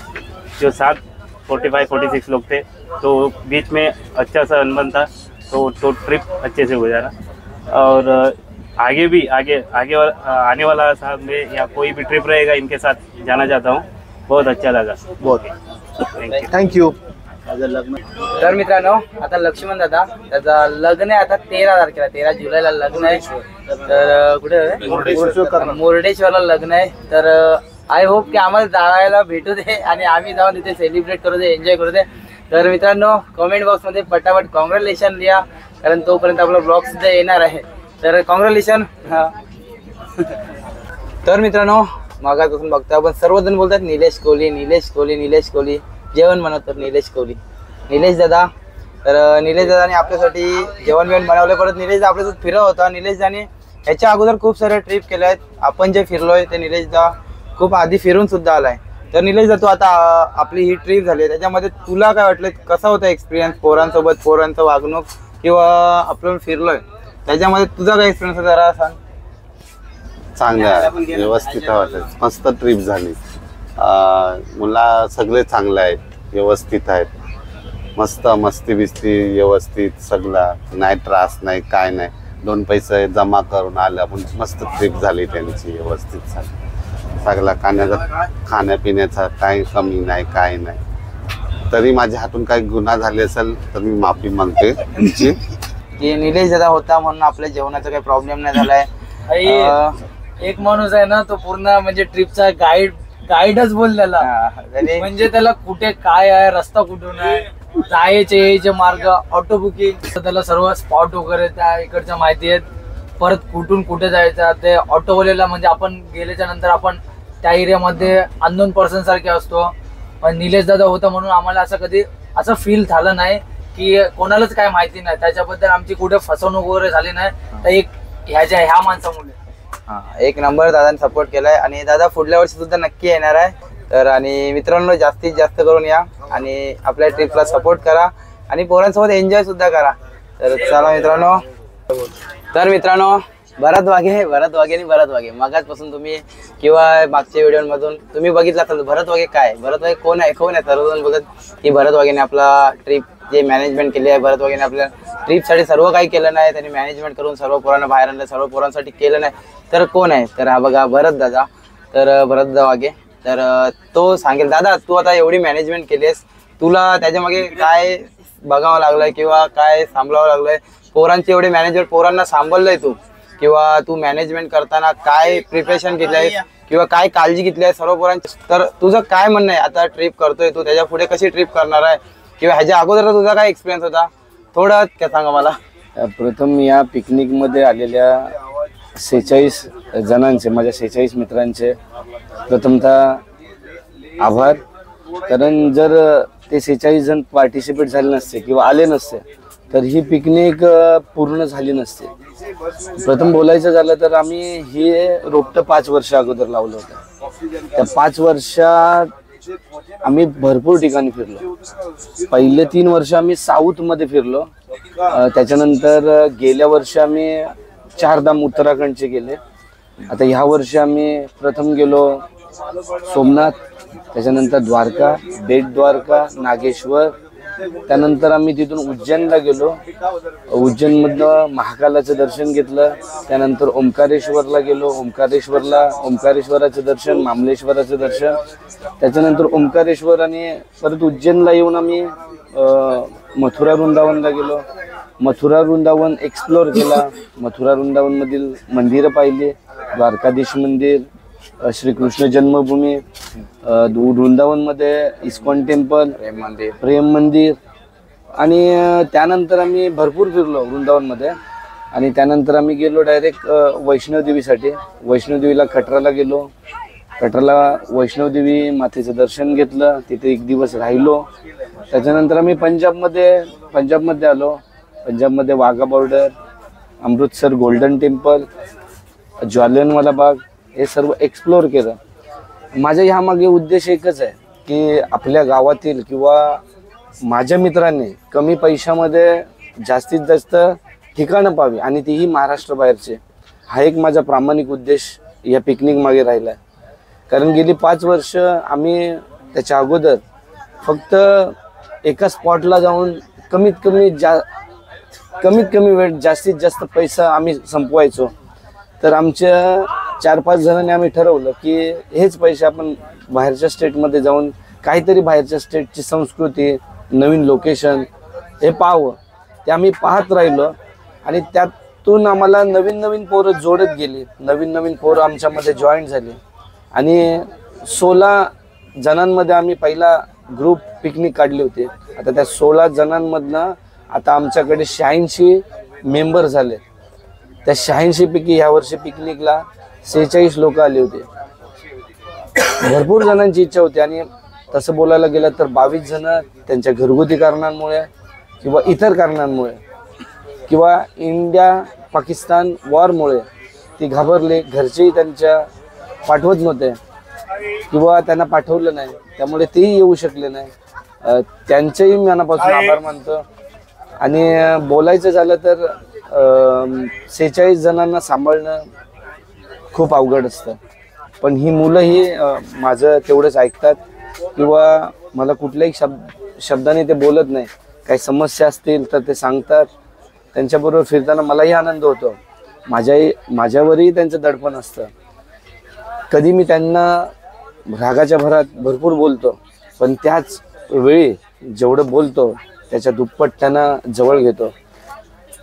45-46 लोग थे तो बीच में अच्छा सा अनबन था, तो ट्रिप अच्छे से गुजारा. और आगे भी आगे आने वाला साल में या कोई भी ट्रिप रहेगा इनके साथ जाना चाहता हूँ. बहुत अच्छा लगा. बहुत थँक्यू. तर मित्रांनो, आता लक्ष्मण दादा त्याचा लग्न आहे आता 13 तारखेला, 13 जुलैला लग्न आहे. तर कुठे मुर्डेश्वरला लग्न आहे. तर आय होप की आम्हाला जायला भेटू दे आणि आम्ही जाऊन तिथे सेलिब्रेट करू दे, एन्जॉय करू दे. तर मित्रांनो, कमेंट बॉक्समध्ये पटापट कॉंग्रॅच्युलेशन लिहा, कारण तोपर्यंत आपला ब्लॉग सुद्धा येणार आहे. तर कॉंग्रॅच्युलेशन. तर मित्रांनो, मागापासून बघतो आपण सर्वजण बोलतात निलेश कोहली, निलेश कोहली, निलेश कोहली. जेवण बनवतात निलेश कोहली, निलेश दादा. तर निलेश दादाने आपल्यासाठी जेवण बनवलं. परत निलेश दादा आपल्यासोबत फिरत होता. निलेश दादाने ह्याच्या अगोदर खूप सारे ट्रिप केल्या आहेत. आपण जे फिरलोय ते निलेश दादा खूप आधी फिरून सुद्धा आलाय. तर निलेश दादा, तू आता आपली ही ट्रिप झाली, त्याच्यामध्ये तुला काय वाटलं, कसा होता एक्सपिरियन्स पोरांसोबत, पोरांचं वागणूक किंवा आपण फिरलोय त्याच्यामध्ये तुझा काय एक्सपिरियन्स होता जरा सांग. चांगलं आहे, व्यवस्थित वाटलं, मस्त ट्रिप झाली. मुला सगळे चांगले आहेत, व्यवस्थित आहेत, मस्त मस्ती बिस्ती व्यवस्थित, सगळं नाही त्रास नाही काय नाही. 2 पैसे जमा करून आलं पण मस्त ट्रिप झाली त्यांची, व्यवस्थित झाली. सगळं खाण्यापिण्याचा काही कमी नाही काय नाही. तरी माझ्या हातून काही गुन्हा झाले असेल तर मी माफी मागते तुमची. की निलेश दादा होता म्हणून आपल्या जेवणाचा काही प्रॉब्लेम नाही झालाय. एक माणूस आहे ना, तो पूर्ण म्हणजे ट्रिपचा गाईडच बोललेला, म्हणजे त्याला कुठे काय आहे, रस्ता कुठून आहे, जायचे मार्ग, ऑटो बुकिंग, त्याला सर्व स्पॉट वगैरे त्या इकडच्या माहिती आहेत. परत कुठून कुठे जायचं ते ऑटोवाल्याला, म्हणजे आपण गेल्याच्या नंतर आपण त्या एरियामध्ये अननोन पर्सन सारखे असतो. पण निलेश दादा होता म्हणून आम्हाला असं कधी असं फील झालं नाही की कोणालाच काय माहिती नाही. त्याच्याबद्दल आमची कुठे फसवणूक वगैरे झाली नाही. तर एक ह्या माणसामुळे एक नंबर दादाने सपोर्ट केलाय आणि दादा पुढल्या वर्षी सुद्धा नक्की येणार आहे. तर आणि मित्रांनो, जास्तीत जास्त करून या आणि आपल्या ट्रिपला सपोर्ट करा आणि पोरांसोबत एन्जॉय सुद्धा करा. तर चला मित्रांनो. तर मित्रांनो, भरत वाघे मागासपासून तुम्ही किंवा मागच्या व्हिडिओमधून तुम्ही बघितलं असाल. भरत वाघे काय, भरत वाघे कोण आहे सर्वजण बोलतात की भरत वाघेने आपला ट्रिप जे मॅनेजमेंट केली आहे, भरत वाघेने आपल्या ट्रिपसाठी सर्व काही केलं नाही, त्यांनी मॅनेजमेंट करून सर्व पोरांना बाहेर आणलं, सर्व पोरांसाठी केलं नाही. तर कोण आहे, तर हा बघा भरत दादा. तर भरत दादा वाघे, तर तो सांगेल. दादा, तू आता एवढी मॅनेजमेंट केलीस, तुला त्याच्यामागे काय बघावं लागलंय किंवा काय सांभाळावं लागलंय? पोरांची एवढे मॅनेजर, पोरांना सांभाळलंय तू, किंवा तू मॅनेजमेंट करताना काय प्रिपरेशन घेतलंय किंवा काय काळजी घेतली आहे सर्व पोरांची? तर तुझं काय म्हणणं आहे, आता ट्रिप करतोय तू, त्याच्या पुढे कशी ट्रिप करणार आहे किंवा ह्याच्या अगोदर तुझा काय एक्सपिरियन्स होता, थोडं काय सांगा मला. प्रथम या पिकनिकमध्ये आलेल्या 46 जणांचे, माझ्या 46 मित्रांचे प्रथमतः आभार. कारण जर ते 46 जण पार्टिसिपेट झाले नसते किंवा आले नसते तर ही पिकनिक पूर्ण झाली नसते. प्रथम बोलायचं झालं तर आम्ही हे रोपटं 5 वर्ष अगोदर लावलं होतं. त्या 5 वर्षात आम्ही भरपूर ठिकाणी फिरलो. पहिले 3 वर्ष आम्ही साऊथमध्ये फिरलो. त्याच्यानंतर गेल्या वर्षी आम्ही 4 धाम उत्तराखंडचे गेले. आता ह्या वर्षी आम्ही प्रथम गेलो सोमनाथ, त्याच्यानंतर द्वारका, बेट द्वारका, नागेश्वर, त्यानंतर आम्ही तिथून उज्जैनला गेलो. उज्जैनमधनं महाकालाचं दर्शन घेतलं. त्यानंतर ओंकारेश्वरला गेलो. ओंकारेश्वराचं दर्शन, मामलेश्वराचं दर्शन. त्याच्यानंतर ओंकारेश्वर आणि परत उज्जैनला येऊन आम्ही मथुरा वृंदावनला गेलो. मथुरा वृंदावन एक्सप्लोर केला. मथुरा वृंदावनमधील मंदिरं पाहिली. द्वारकाधीश मंदिर, श्रीकृष्ण जन्मभूमी, वृंदावनमध्ये इस्कॉन टेम्पल, प्रेम मंदिर आणि त्यानंतर आम्ही भरपूर फिरलो वृंदावनमध्ये. आणि त्यानंतर आम्ही गेलो डायरेक्ट वैष्णोदेवीसाठी. वैष्णोदेवीला कटराला गेलो. कटराला वैष्णोदेवी मातेचं दर्शन घेतलं. तिथे एक दिवस राहिलो. त्याच्यानंतर आम्ही पंजाबमध्ये आलो. पंजाबमध्ये Wagah border, Amritsar Golden Temple, Jallianwala Bagh हे सर्व एक्सप्लोर केलं. माझ्या ह्यामागे उद्देश एकच आहे की आपल्या गावातील किंवा माझ्या मित्रांनी कमी पैशामध्ये जास्तीत जास्त ठिकाणं पाहावी आणि तीही महाराष्ट्र बाहेरचे. हा एक माझा प्रामाणिक उद्देश या पिकनिक मागे राहिला आहे. कारण गेली 5 वर्ष आम्ही त्याच्या अगोदर फक्त एका स्पॉटला जाऊन कमीत कमी वेळ जास्तीत जास्त पैसा आम्ही संपवायचो. तर आमच्या 4-5 जणांनी आम्ही ठरवलं की हेच पैसे आपण बाहेरच्या स्टेटमध्ये जाऊन काहीतरी बाहेरच्या स्टेटची संस्कृती, नवीन लोकेशन हे पाहावं. ते आम्ही पाहत राहिलो आणि त्यातून आम्हाला नवीन पोरं जोडत गेली. नवीन पोरं आमच्यामध्ये जॉईन झाली आणि 16 जणांमध्ये आम्ही पहिला ग्रुप पिकनिक काढली होती. आता त्या 16 जणांमधनं आता आमच्याकडे 86 मेंबर झाले. त्या 86 पैकी यावर्षी पिकनिकला 46 लोक आले होते. भरपूर जणांची इच्छा होती आणि तसं बोलायला गेलं तर 22 जण त्यांच्या घरगुती कारणांमुळे किंवा इतर कारणांमुळे किंवा इंडिया पाकिस्तान वॉरमुळे ती घाबरले. घरचेही त्यांच्या पाठवत नव्हते किंवा त्यांना पाठवलं नाही, त्यामुळे तेही येऊ शकले नाही. त्यांचेही मनापासून आभार मानतो. आणि बोलायचं झालं तर 46 जणांना सांभाळणं खूप अवघड असतं. पण ही मुलंही माझं तेवढंच ऐकतात किंवा मला कुठल्याही शब्दाने ते बोलत नाही. काही समस्या असतील तर ते सांगतात. त्यांच्याबरोबर फिरताना मलाही आनंद होतो. माझ्यावरही त्यांचं दडपण असतं. कधी मी त्यांना रागाच्या भरात भरपूर बोलतो, पण त्याच वेळी जेवढं बोलतो त्याच्या दुप्पट त्यांना जवळ घेतो.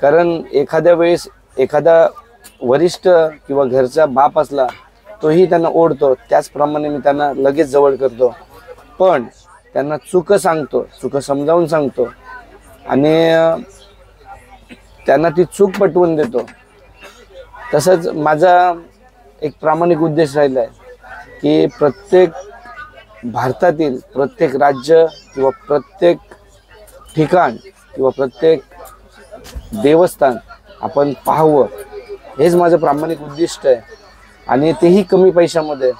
कारण एखाद्या वेळेस एखादा वरिष्ठ किंवा घरचा बाप असला तोही त्यांना ओढतो, त्याचप्रमाणे मी त्यांना लगेच जवळ करतो. पण त्यांना चूक सांगतो, चूक समजावून सांगतो आणि त्यांना ती चूक पटवून देतो. तसंच माझा एक प्रामाणिक उद्देश राहिला आहे की प्रत्येक भारतातील प्रत्येक राज्य किंवा प्रत्येक ठिकाण किंवा प्रत्येक देवस्थान आपण पाहावं, हेच माझं प्रामाणिक उद्दिष्ट आहे. आणि तेही कमी पैशामध्ये.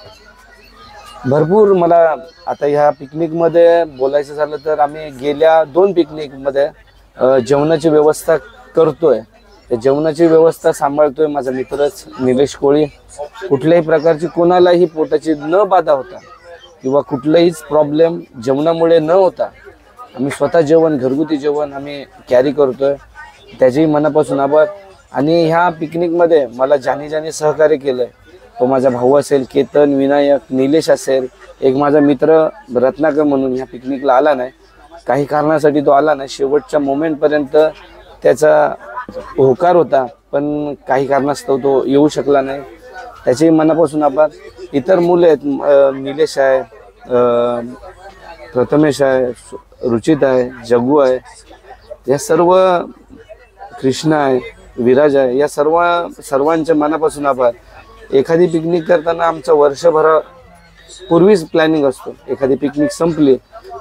भरपूर मला आता ह्या पिकनिकमध्ये बोलायचं झालं तर आम्ही गेल्या 2 पिकनिकमध्ये जेवणाची व्यवस्था करतोय. त्या जेवणाची व्यवस्था सांभाळतोय माझा मित्रच निलेश कोळी. कुठल्याही प्रकारची कोणालाही पोटाची न बाधा होता किंवा कुठलाहीच प्रॉब्लेम जेवणामुळे न होता आम्ही स्वतः जेवण, घरगुती जेवण आम्ही कॅरी करतोय. त्याचेही मनापासून आभार. आणि ह्या पिकनिकमध्ये मला ज्याने सहकार्य केलंय, तो माझा भाऊ असेल केतन, विनायक, निलेश असेल. एक माझा मित्र रत्नाकर म्हणून ह्या पिकनिकला आला नाही, काही कारणासाठी तो आला नाही. शेवटच्या मोमेंटपर्यंत त्याचा होकार होता, पण काही कारणास्तव तो येऊ शकला नाही. त्याचेही मनापासून आभार. इतर मुलं आहेत, निलेश आहे, प्रथमेश आहे, रुचित आहे, जग्गू आहे, या सर्व, कृष्णा आहे, विराज आहे, या सर्वांच्या मनापासून आभार. एखादी पिकनिक करताना आमचा वर्षभरापूर्वीच प्लॅनिंग असतो. एखादी पिकनिक संपली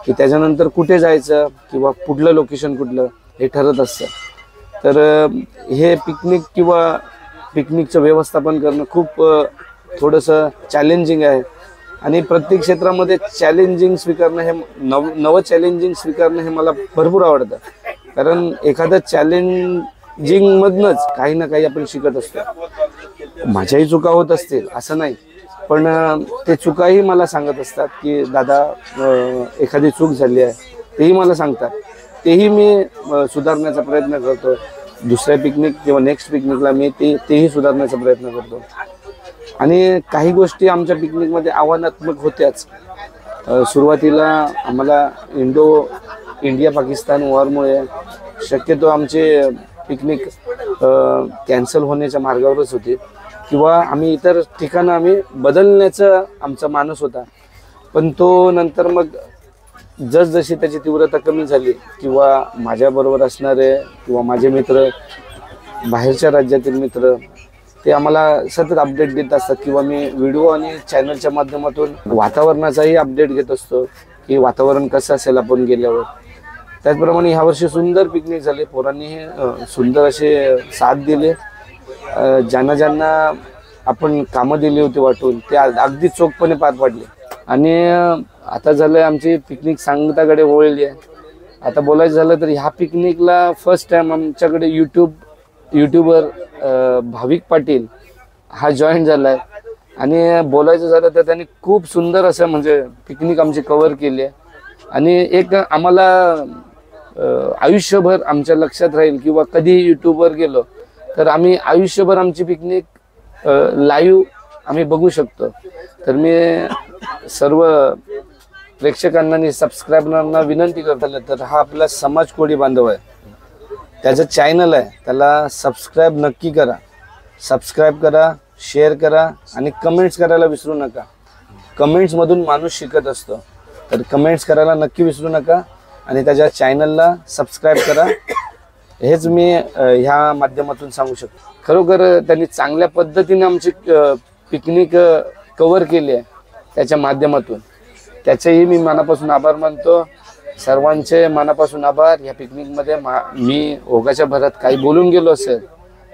की त्याच्यानंतर कुठे जायचं किंवा कुठलं लोकेशन कुठलं हे ठरत असतं. तर हे पिकनिक किंवा पिकनिकचं व्यवस्थापन करणं खूप थोडंसं चॅलेंजिंग आहे. आणि प्रत्येक क्षेत्रामध्ये चॅलेंजिंग स्वीकारणं हे नवं चॅलेंजिंग स्वीकारणं हे मला भरपूर आवडतं. कारण एखादं चॅलेंजिंगमधनंच काही ना काही आपण शिकत असतो. माझ्याही चुका होत असतील असं नाही, पण ते चुकाही मला सांगत असतात की दादा एखादी चूक झाली आहे, तेही मला सांगतात. तेही मी सुधारण्याचा प्रयत्न करतो. दुसऱ्या पिकनिक किंवा नेक्स्ट पिकनिकला मी तेही सुधारण्याचा प्रयत्न करतो. आणि काही गोष्टी आमच्या पिकनिकमध्ये आव्हानात्मक होत्याच. सुरुवातीला आम्हाला इंडिया पाकिस्तान वॉरमुळे शक्यतो आमचे पिकनिक कॅन्सल होण्याच्या मार्गावरच होते किंवा आम्ही इतर ठिकाणं आम्ही बदलण्याचा आमचा मानस होता. पण तो नंतर मग जसजशी त्याची तीव्रता कमी झाली किंवा माझ्याबरोबर असणारे किंवा माझे मित्र, बाहेरच्या राज्यातील मित्र, ते आम्हाला सतत अपडेट देत असतात किंवा मी व्हिडिओ आणि चॅनलच्या माध्यमातून वातावरणाचाही अपडेट घेत असतो की वातावरण कसं असेल आपण गेल्यावर. त्याचप्रमाणे ह्यावर्षी सुंदर पिकनिक झाले. पोरांनीही सुंदर असे साथ दिले. ज्यांना ज्यांना आपण कामं दिली होती वाटून ते अगदी चोखपणे पार पाडले. आणि आता झालं आमची पिकनिक सांगताकडे वळली आहे. आता बोलायचं झालं तर ह्या पिकनिकला फर्स्ट टाइम आमच्याकडे यूट्यूबर भाविक पाटील हा जॉईन झाला आहे. आणि बोलायचं झालं तर त्यांनी खूप सुंदर असं म्हणजे पिकनिक आमची कव्हर केली आहे. आणि एक आम्हाला आयुष्यभर आमच्या लक्षात राहील किंवा कधी यूट्यूबवर गेलो तर आम्ही आयुष्यभर आमची पिकनिक लाईव्ह आम्ही बघू शकतो. तर मी सर्व प्रेक्षकांना आणि सबस्क्रायबरांना विनंती करतो तर हा आपला समाज कोळी बांधव आहे, त्याचं चॅनल आहे, त्याला सबस्क्राईब नक्की करा. सबस्क्राईब करा, शेअर करा आणि कमेंट्स करायला विसरू नका. कमेंट्समधून माणूस शिकत असतो. तर कमेंट्स करायला नक्की विसरू नका आणि त्याच्या चॅनलला सबस्क्राईब करा. हेच मी ह्या माध्यमातून सांगू शकतो. खरोखर त्यांनी चांगल्या पद्धतीने आमची पिकनिक कव्हर केली आहे त्याच्या माध्यमातून. त्याचेही मी मनापासून आभार मानतो. सर्वांचे मनापासून आभार. या पिकनिकमध्ये मी ओघाच्या भरात काही बोलून गेलो असेल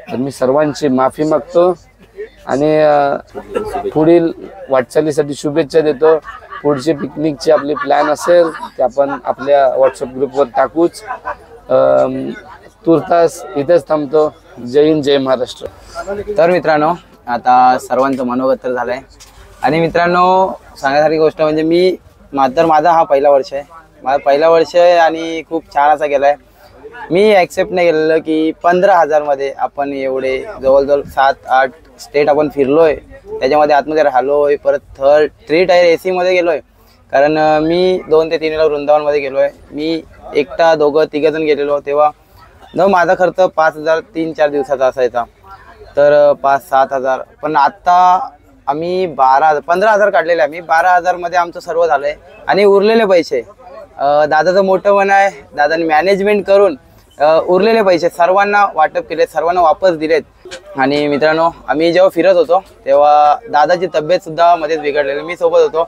तर मी सर्वांची माफी मागतो आणि पुढील वाटचालीसाठी शुभेच्छा देतो. पुढचे पिकनिकचे आपले प्लॅन असेल ते आपण आपल्या व्हॉट्सअप ग्रुपवर टाकूच. तुर्तास इथेच थांबतो. जय हिंद, जय महाराष्ट्र. तर मित्रांनो, आता सर्वांचं मनोगत तर झालंय. आणि मित्रांनो, सांगण्यासारखी गोष्ट म्हणजे माझा हा पहिला वर्ष आहे. माझा पहिला वर्ष आहे आणि खूप छान असा गेलाय. मी ॲक्सेप्ट नाही केलेलं की 15,000 मध्ये आपण एवढे जवळजवळ 7-8 स्टेट आपण फिरलोय, त्याच्यामध्ये आतमध्ये राहिलोय, परत 3 टायर AC मध्ये गेलोय. कारण मी 2 ते 3 वेळा वृंदावनमध्ये गेलोय. मी एकटा 2-3 जण गेलेलो. तेव्हा माझा खर्च 5,000 3-4 दिवसाचा असायचा, तर 5-7 हजार. पण आता आम्ही 15,000 काढलेले. आम्ही 12,000 मध्ये आमचं सर्व झालंय. आणि उरलेले पैसे दादाचं मोठं मन आहे, दादाने मॅनेजमेंट करून उरलेले पैसे सर्वांना वाटप केले, सर्वांना वापस दिलेत. आणि मित्रांनो, आम्ही जेव्हा फिरत होतो तेव्हा दादाची तब्येत सुद्धा मध्येच बिघडलेली. मी सोबत होतो.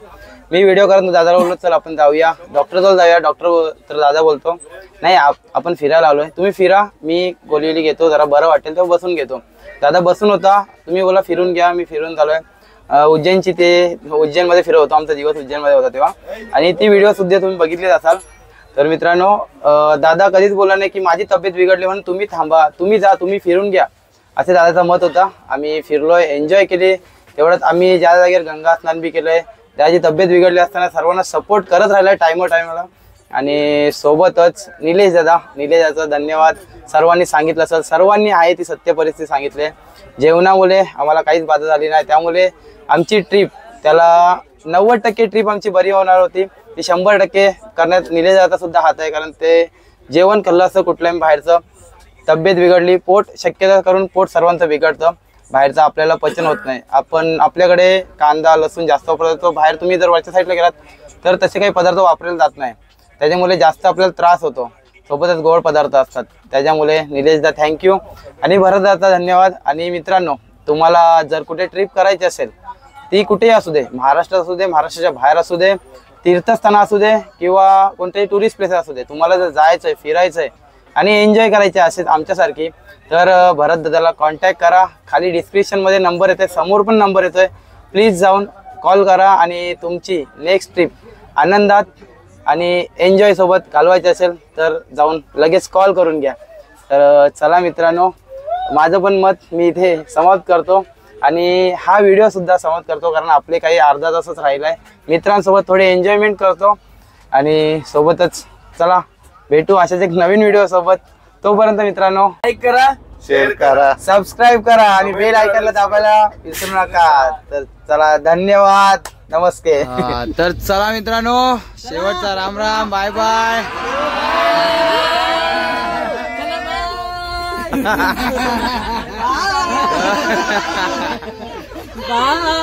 मी व्हिडिओ करत दादाला बोललो चल आपण जाऊया, डॉक्टरजवळ जाऊया. डॉक्टर तर दादा बोलतो नाही आपण फिरायला आलोय, तुम्ही फिरा, मी गोळी घेतो, जरा बरं वाटेल तेव्हा बसून घेतो. दादा बसून होता, तुम्ही बोला फिरून घ्या. मी फिरून चालूय. उज्जैनमध्ये फिरत होतो. आमचा दिवस उज्जैनमध्ये होता तेव्हा. आणि ती व्हिडिओ सुद्धा तुम्ही बघितलीच असाल. तर मित्रांनो, दादा कधीच बोलला नाही की माझी तब्येत बिघडली म्हणून तुम्ही थांबा, तुम्ही जा, तुम्ही फिरून घ्या, असे दादाचं मत होता. आम्ही फिरलोय, एन्जॉय केले. तेवढंच आम्ही ज्या जागेवर गंगा स्नान बी केलंय. त्याची तब्येत बिघडली असताना सर्वांना सपोर्ट करत राहिलाय टायमाला. आणि सोबतच निलेश दादाचा धन्यवाद. सर्वांनी सांगितलं असेल, सर्वांनी आहे ती सत्य परिस्थिती सांगितली. जेवणामुळे आम्हाला काहीच बाधा झाली नाही, त्यामुळे आमची ट्रिप त्याला 90% ट्रिप आमची बरी होणार होती. ती 100% करण्यात निलेश दादाचा सुद्धा हात आहे. कारण ते जेवण खाल्लं असं कुठल्याही बाहेरचं, तब्येत बिघडली, पोट शक्यता करून पोट सर्वांचं बिघडतं. बाहेरचं आपल्याला पचन होत नाही. आपल्याकडे कांदा लसूण जास्त वापरतो. बाहेर तुम्ही जर वरच्या साईडला गेलात तर तसे काही पदार्थ वापरले जात नाही, त्याच्यामुळे जास्त आपल्याला त्रास होतो. सोबतच गोड पदार्थ असतात. त्याच्यामुळे निलेशदा थँक्यू आणि भरतदाचा धन्यवाद. आणि मित्रांनो, तुम्हाला जर कुठे ट्रिप करायची असेल ती कुठेही असू दे, महाराष्ट्रात असू दे, महाराष्ट्राच्या बाहेर असू दे, तीर्थस्थान असू दे किंवा कोणतेही टुरिस्ट प्लेस असू दे, तुम्हाला जर जायचंय, फिरायचंय आणि एन्जॉय करायचे असेल आमच्यासारखी, तर भरत दादाला कॉन्टॅक्ट करा. खाली डिस्क्रिप्शनमध्ये नंबर येतोय, समोर पण नंबर येतोय. प्लीज जाऊन कॉल करा आणि तुमची नेक्स्ट ट्रिप आनंदात आणि एन्जॉय सोबत घालवायची असेल तर जाऊन लगेच कॉल करून घ्या. तर चला मित्रांनो, माझं पण मत मी इथे समाप्त करतो आणि हा व्हिडिओ सुद्धा समाप्त करतो. कारण आपले काही अर्धा तासच राहिलाय. मित्रांसोबत थोडे एन्जॉयमेंट करतो आणि सोबतच चला भेटू अशाच एक नवीन व्हिडिओ सोबत. तोपर्यंत मित्रांनो लाईक करा, शेअर करा, सबस्क्राईब करा आणि बेल आयकॉनला दाबायला विसरू नका. तर चला, धन्यवाद, नमस्ते. तर चला मित्रांनो, शेवटचा Ram Ram, bye bye. Bye.